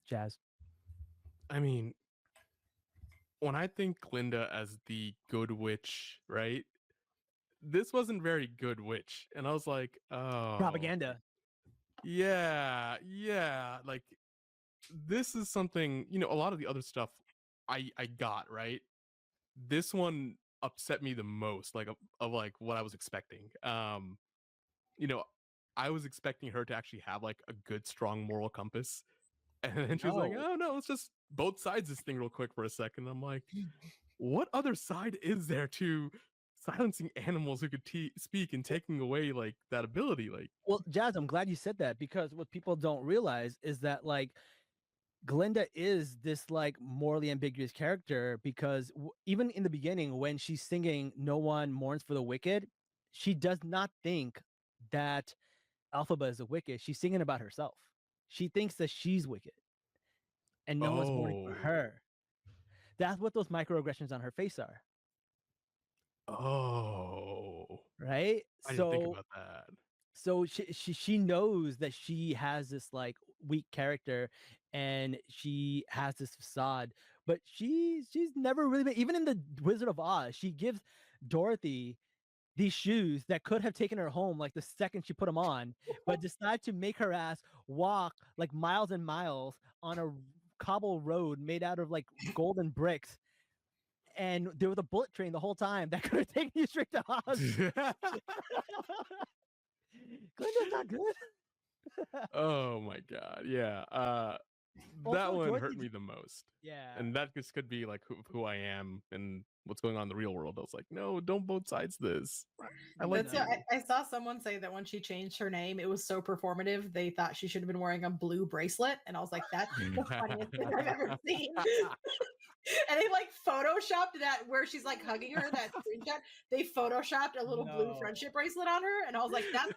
Jazz? I mean, when I think Glinda as the good witch, right? This wasn't very good witch. And I was like, oh. Propaganda. Yeah. Like, this is something, a lot of the other stuff I got, right? This one upset me the most, like, of like what I was expecting. You know, I was expecting her to actually have like a good, strong moral compass. And then she was like, No. oh no, let's just both sides this thing real quick for a second. I'm like, what other side is there to silencing animals who could speak and taking away like that ability? Like, Well, Jazz, I'm glad you said that, because what people don't realize is that like Glinda is this like morally ambiguous character, because even in the beginning when she's singing "No One Mourns for the Wicked," she does not think that Alphaba is a wicked. She's singing about herself. She thinks that she's wicked, and no one's mourning for oh, her. That's what those microaggressions on her face are, oh, right? I didn't think about that. So she knows that she has this like weak character, and she has this facade, but she's never really been, even in the Wizard of Oz, she gives Dorothy these shoes that could have taken her home like the second she put them on, but decide to make her ass walk like miles and miles on a cobble road made out of like golden bricks, and there was a bullet train the whole time that could have taken you straight to Oz. Glinda's not good. Oh my god, yeah. Also, That one hurt Dorothy- me the most. Yeah. And that just could be like who I am and what's going on in the real world. I was like, no, don't both sides this. I like That's you. I saw someone say that when she changed her name, it was so performative. They thought she should have been wearing a blue bracelet, and I was like, "That's the funniest thing I've ever seen." And they like photoshopped that where she's like hugging her. That screenshot, they photoshopped a little blue No. friendship bracelet on her, and I was like, "That's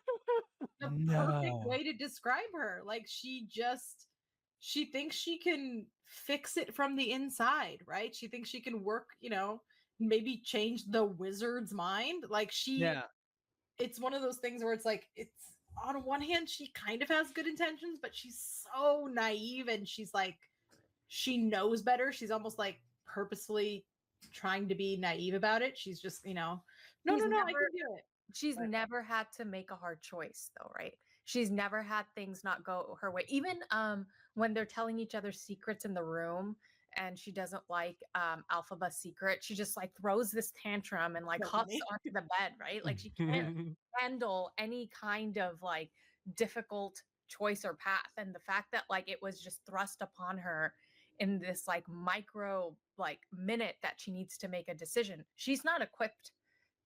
the perfect No. way to describe her." Like she thinks she can fix it from the inside, right? She thinks she can work, maybe change the wizard's mind. Like Yeah. it's one of those things where it's like, it's on one hand, she kind of has good intentions, but she's so naive and she's like, she knows better. She's almost like purposefully trying to be naive about it. She's just, no, I can never- do it. She's But- never had to make a hard choice though, right? She's never had things not go her way. Even when they're telling each other secrets in the room and she doesn't like Alphaba's secret, she just like throws this tantrum and like So hops funny. onto the bed, right? Like she can't handle any kind of like difficult choice or path. And the fact that like it was just thrust upon her in this like micro like minute that she needs to make a decision, she's not equipped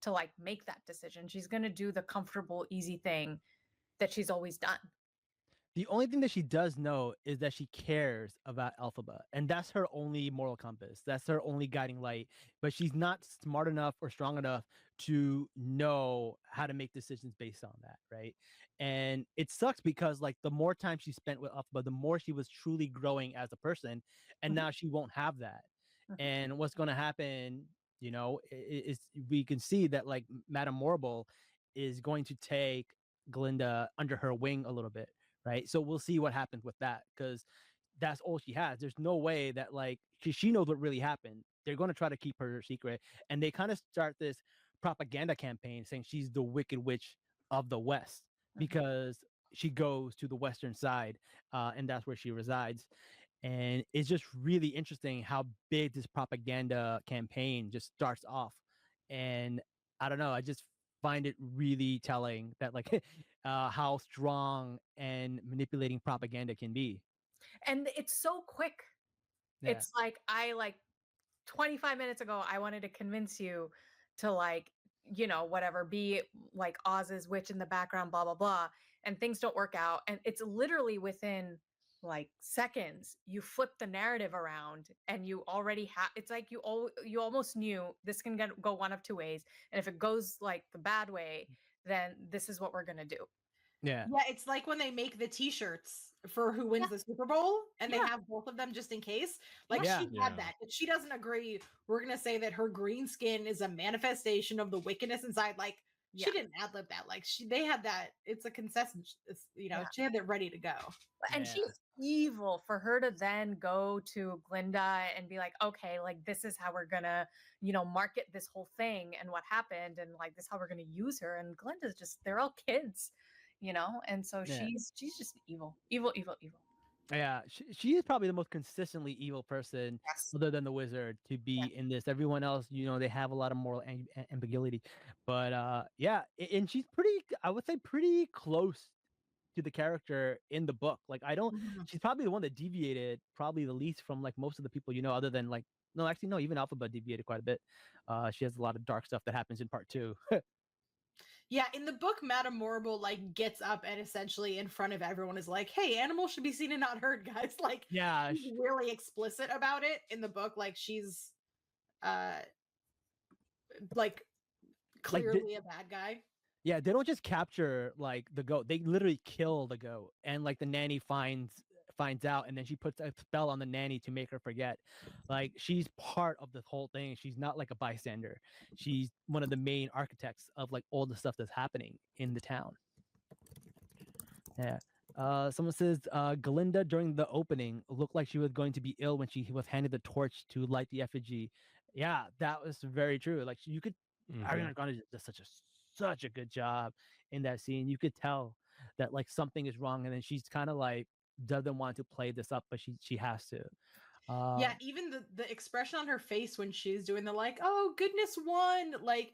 to like make that decision. She's going to do the comfortable, easy thing that she's always done. The only thing that she does know is that she cares about Elphaba, and that's her only moral compass. That's her only guiding light. But she's not smart enough or strong enough to know how to make decisions based on that, right? And it sucks because like the more time she spent with Elphaba, the more she was truly growing as a person, and Mhm. now she won't have that. Mhm. And what's going to happen, is we can see that like Madame Morrible is going to take Glinda under her wing a little bit, right? So we'll see what happens with that because that's all she has. There's no way that like she knows what really happened. They're going to try to keep her secret, and they kind of start this propaganda campaign saying she's the Wicked Witch of the West because she goes to the western side, and that's where she resides. And it's just really interesting how big this propaganda campaign just starts off. And I don't know, I just find it really telling that like how strong and manipulating propaganda can be. And it's so quick. Yeah. It's like 25 minutes ago I wanted to convince you to like, whatever, be like Oz's witch in the background, blah blah blah, and things don't work out, and it's literally within like seconds you flip the narrative around and you already have, it's like you almost knew this can go one of two ways, and if it goes like the bad way, then this is what we're going to do. Yeah. Yeah, it's like when they make the t-shirts for who wins the Super Bowl and they Yeah. have both of them just in case. Like Yeah. she Yeah. had that, but she doesn't agree. We're gonna say that her green skin is a manifestation of the wickedness inside. Like Yeah. she didn't ad-lib that. Like they had that. It's a concession. It's Yeah. she had that ready to go. And Yeah. she's evil for her to then go to Glinda and be like, okay, like this is how we're gonna, market this whole thing and what happened, and like this is how we're gonna use her. And Glinda's just, they're all kids, and so Yeah. she's just evil, evil, evil, evil. Yeah, she is probably the most consistently evil person, Yes. other than the wizard, to be in this. Everyone else, they have a lot of moral ambiguity, but yeah, and she's I would say, pretty close to the character in the book. Like, I don't. Mhm. She's probably the one that deviated probably the least from like most of the people, other than like, no, actually, no, even Alphaba deviated quite a bit. She has a lot of dark stuff that happens in part 2. Yeah, in the book, Madame Morrible like gets up and essentially in front of everyone is like, "Hey, animals should be seen and not heard, guys." Like, Yeah, she's really explicit about it in the book. Like, she's like clearly a bad guy. yeah, they don't just capture like the goat; they literally kill the goat, and like the nanny finds out, and then she puts a spell on the nanny to make her forget. Like, she's part of the whole thing. She's not like a bystander. She's one of the main architects of like all the stuff that's happening in the town. Yeah. Someone says Glinda during the opening looked like she was going to be ill when she was handed the torch to light the effigy. Yeah, that was very true. Like, you could Ariana Grande does such a good job in that scene. You could tell that like something is wrong, and then she's kind of like doesn't want to play this up, but she has to. Yeah, even the expression on her face when she's doing the like, oh goodness one, like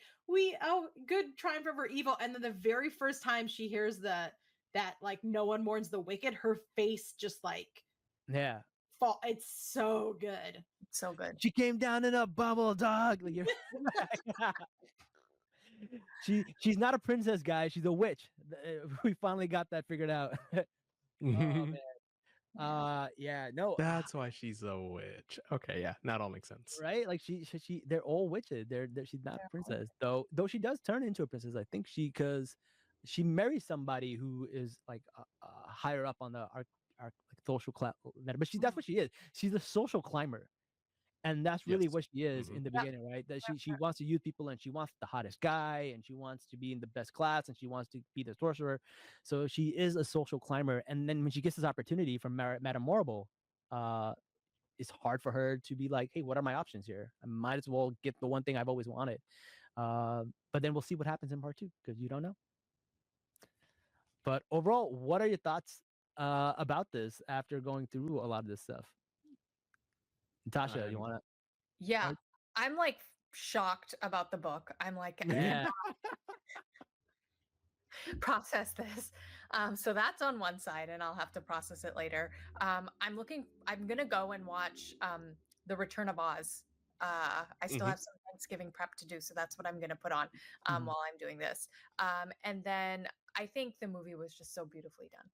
good triumph over evil, and then the very first time she hears that like no one mourns the wicked, her face just like Yeah, fall. It's so good. So good. she came down in a bubble, dog. Like, she's not a princess, guys. She's a witch. We finally got that figured out. Oh man. Yeah, no. That's why she's a witch. Okay, yeah, that all makes sense. Right? Like she they're all witches. She's not a princess. Though she does turn into a princess. I think because she marries somebody who is like higher up on the our like social class. But that's what she is. She's a social climber. And that's really Yes. what she is in the Yeah. beginning, right? That she wants to use people, and she wants the hottest guy, and she wants to be in the best class, and she wants to be the sorcerer. So she is a social climber. And then when she gets this opportunity from Madame Morrible, it's hard for her to be like, hey, what are my options here? I might as well get the one thing I've always wanted. But then we'll see what happens in part 2, because you don't know. But overall, what are your thoughts about this after going through a lot of this stuff? Natasha, you want to? Yeah, I'm like shocked about the book. I'm like, Yeah. process this. So that's on one side, and I'll have to process it later. I'm gonna go and watch The Return of Oz. I still have some Thanksgiving prep to do, so that's what I'm gonna put on while I'm doing this. And then I think the movie was just so beautifully done.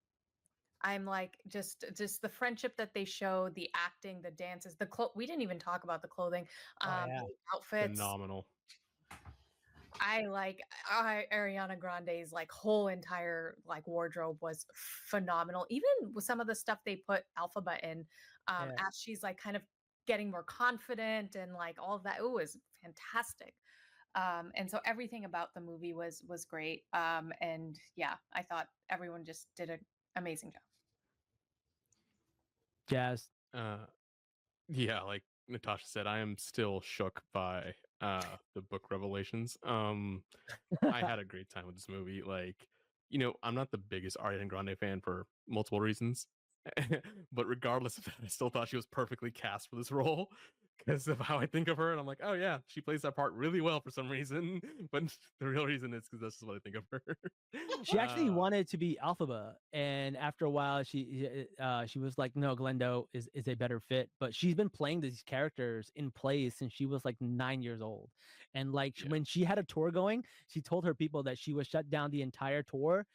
I'm like just the friendship that they showed, the acting, the dances, we didn't even talk about the clothing, yeah. the outfits. Phenomenal. Ariana Grande's like whole entire like wardrobe was phenomenal. Even with some of the stuff they put Alphaba in, as she's like kind of getting more confident and like all of that, it was fantastic. And so everything about the movie was great. And yeah, I thought everyone just did an amazing job. Jazz. Yeah, like Natasha said, I am still shook by the book Revelations. I had a great time with this movie. Like, I'm not the biggest Ariana Grande fan for multiple reasons, but regardless of that, I still thought she was perfectly cast for this role because of how I think of her. And I'm like, oh yeah, she plays that part really well for some reason. But the real reason is because that's just what I think of her. She actually wanted to be Alphaba, and after a while, she was like, "No, Glendo is a better fit." But she's been playing these characters in plays since she was like 9 years old, and like when she had a tour going, she told her people that she would shut down the entire tour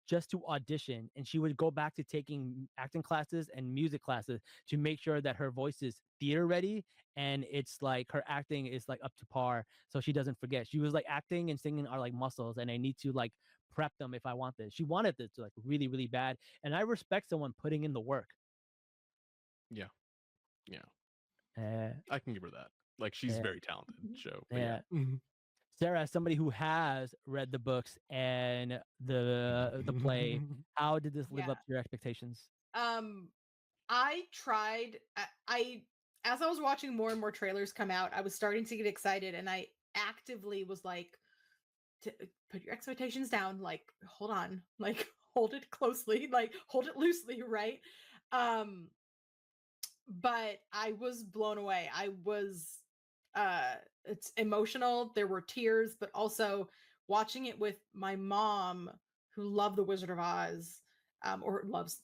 just to audition, and she would go back to taking acting classes and music classes to make sure that her voice is theater ready and it's like her acting is like up to par, so she doesn't forget. She was like, acting and singing are like muscles, and I need to like prep them if I want this. She wanted this like really, really bad, and I respect someone putting in the work. Yeah. I can give her that. Like, she's very talented. Yeah. Sarah, as somebody who has read the books and the play, how did this live up to your expectations? I tried. As I was watching more and more trailers come out, I was starting to get excited, and I actively was like, to put your expectations down. Like, hold on, like hold it closely, like hold it loosely, right? But I was blown away. It's emotional. There were tears, but also watching it with my mom, who loved the Wizard of Oz, or loves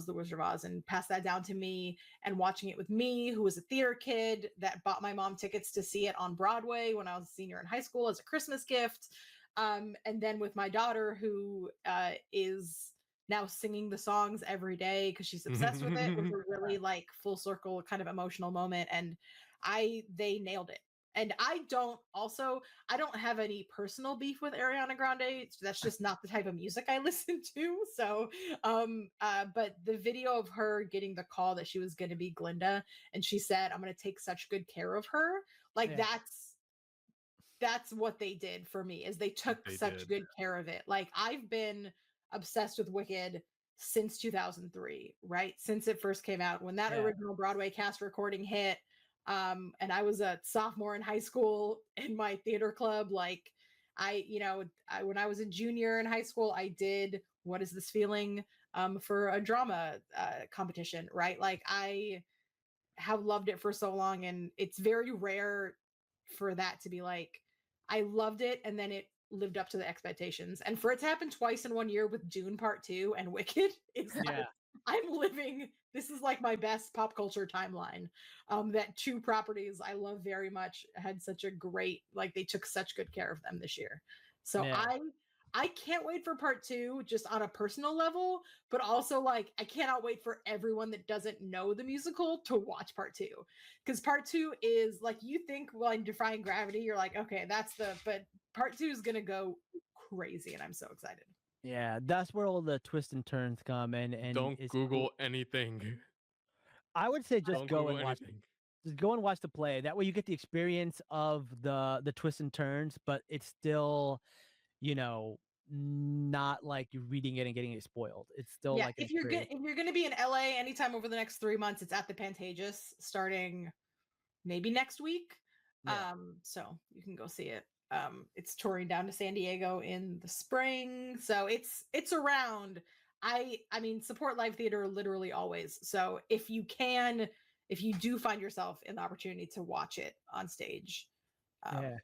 the Wizard of Oz, and passed that down to me, and watching it with me, who was a theater kid that bought my mom tickets to see it on Broadway when I was a senior in high school as a Christmas gift. And then with my daughter, who is now singing the songs every day because she's obsessed with it. It was a really like full circle kind of emotional moment, and they nailed it. And I don't have any personal beef with Ariana Grande. That's just not the type of music I listen to. So, but the video of her getting the call that she was going to be Glinda, and she said, "I'm going to take such good care of her." Like, that's what they did for me, is they took such good care of it. Like, I've been obsessed with Wicked since 2003, right? Since it first came out, when that original Broadway cast recording hit. And I was a sophomore in high school in my theater club. Like, when I was a junior in high school, I did What Is This Feeling for a drama competition, right? Like I have loved it for so long, and it's very rare for that to be like, I loved it and then it lived up to the expectations. And for it to happen twice in 1 year with Dune Part 2 and Wicked is like, Yeah. I'm living, this is like my best pop culture timeline. That two properties I love very much had such a great, like they took such good care of them this year. So Yeah. I can't wait for part two just on a personal level, but also like I cannot wait for everyone that doesn't know the musical to watch part two. Because part two is like, you think, well, in Defying Gravity, you're like, okay, but part two is gonna go crazy, and I'm so excited. Yeah, that's where all the twists and turns come, and Don't it's Google anything. I would say just Don't go Google and watch. anything. Just go and watch the play. That way, you get the experience of the twists and turns, but it's still, you know, not like you're reading it and getting it spoiled. It's still Yeah, like an if you're experience. gonna be in LA anytime over the next 3 months, it's at the Pantages starting maybe next week. Yeah. So you can go see it. It's touring down to San Diego in the spring, so it's around. I mean, support live theater literally always. So if you do find yourself in the opportunity to watch it on stage, Yeah.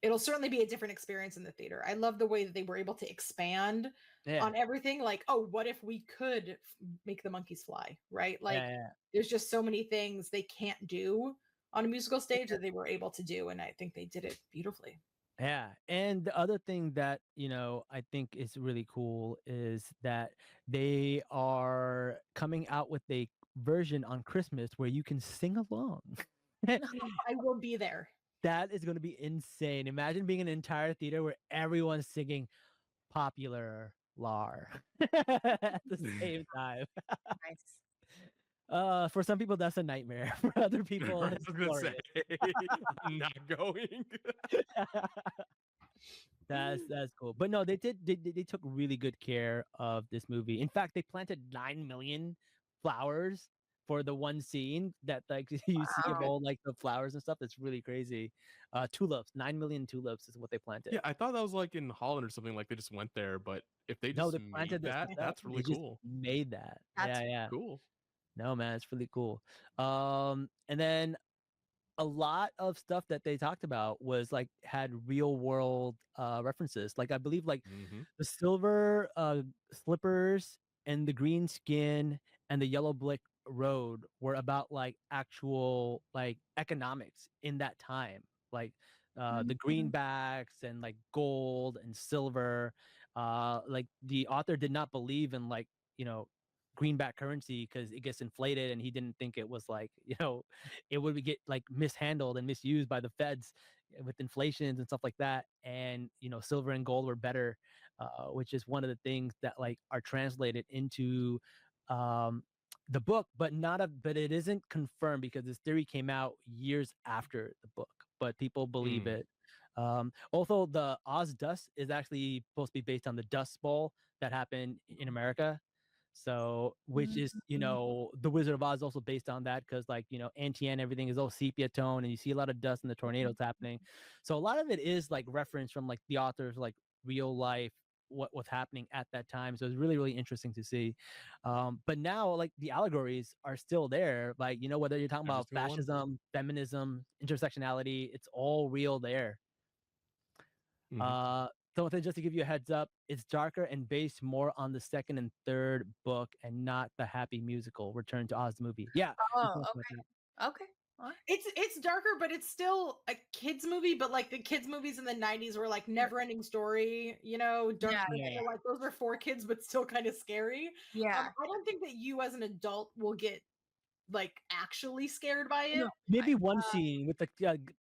it'll certainly be a different experience in the theater. I love the way that they were able to expand Yeah. on everything. Like, oh, what if we could make the monkeys fly, right? Like, Yeah. there's just so many things they can't do on a musical stage that they were able to do, and I think they did it beautifully. Yeah. And the other thing that, I think is really cool is that they are coming out with a version on Christmas where you can sing along. I will be there. That is going to be insane. Imagine being an entire theater where everyone's singing Popular Lar at the same time. Nice. For some people, that's a nightmare. For other people, I was it's gonna glorious. say, not going. That's cool. But no, they took really good care of this movie. In fact, they planted 9 million flowers for the one scene that like you see of Wow. all like the flowers and stuff. That's really crazy. Tulips, 9 million tulips is what they planted. Yeah, I thought that was like in Holland or something. Like they just went there, but if they No, just they made planted this that, stuff. that's They really just cool. made that. That's Yeah. Cool. No, man, it's really cool. And then a lot of stuff that they talked about was like had real world references. Like I believe like Hmm. the silver slippers and the green skin and the yellow brick road were about like actual like economics in that time. Like the greenbacks and like gold and silver. Like the author did not believe in like, greenback currency because it gets inflated and he didn't think it was like, it would get like mishandled and misused by the feds with inflations and stuff like that. And silver and gold were better, which is one of the things that like are translated into um, the book, but it isn't confirmed because this theory came out years after the book, but people believe Mm. it. Also, the Oz Dust is actually supposed to be based on the Dust Bowl that happened in America. So, which is, the Wizard of Oz is also based on that because, like, Antienne, everything is all sepia tone, and you see a lot of dust and the tornadoes happening. So, a lot of it is like reference from like the author's like real life, what was happening at that time. So, it's really, really interesting to see. But now, like, the allegories are still there. Like, whether you're talking Every about single one. fascism, feminism, intersectionality, it's all real there. Mhm. So just to give you a heads up, it's darker and based more on the second and third book and not the happy musical Return to Oz the movie. Yeah. we Oh, talked about that. okay. All right. It's darker, but it's still a kids movie. But like the kids movies in the '90s were like Never Ending Story, Dark. Yeah. Yeah. Like those were for kids, but still kind of scary. Yeah. I don't think that you as an adult will get like actually scared by it. No. Maybe one scene with the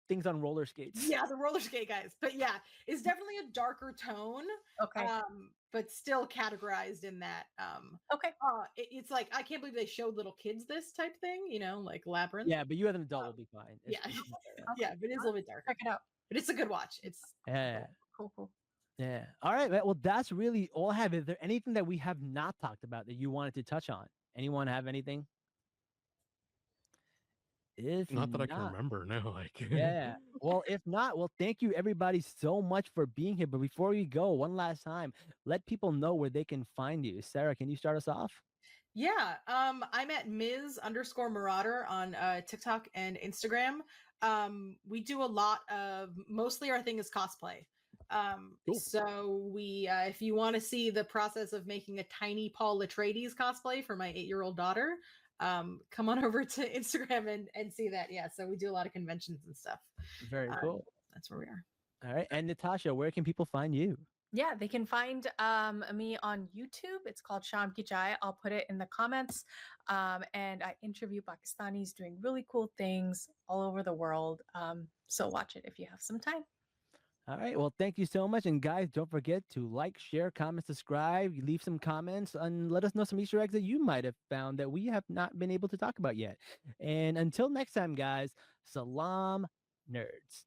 things on roller skates. Yeah, the roller skate guys. But yeah, it's definitely a darker tone. Okay. But still categorized in that. Okay. It's like I can't believe they showed little kids this type thing, like Labyrinth. Yeah, but you as an adult will be fine. Yeah. It's not bad. Yeah, but it is a little bit darker. Check it out. But it's a good watch. It's Yeah. Cool. Yeah. All right. Well, that's really all I have. Is there anything that we have not talked about that you wanted to touch on? Anyone have anything? If Not that I can not, remember. No, like yeah. Well, if not, well, thank you everybody so much for being here. But before we go, one last time, let people know where they can find you. Sarah, can you start us off? Yeah, I'm at Ms_Marauder on TikTok and Instagram. We do a lot of, mostly our thing is cosplay. Cool. So we, if you want to see the process of making a tiny Paul Atreides cosplay for my 8-year-old daughter, come on over to Instagram and see that. Yeah, so we do a lot of conventions and stuff. Very cool. That's where we are. All right. And Natasha, where can people find you? Yeah, they can find me on YouTube. It's called Sham Ki Chai. I'll put it in the comments. And I interview Pakistanis doing really cool things all over the world. So watch it if you have some time. All right. Well, thank you so much. And guys, don't forget to like, share, comment, subscribe, leave some comments, and let us know some Easter eggs that you might have found that we have not been able to talk about yet. And until next time, guys, Salaam, nerds.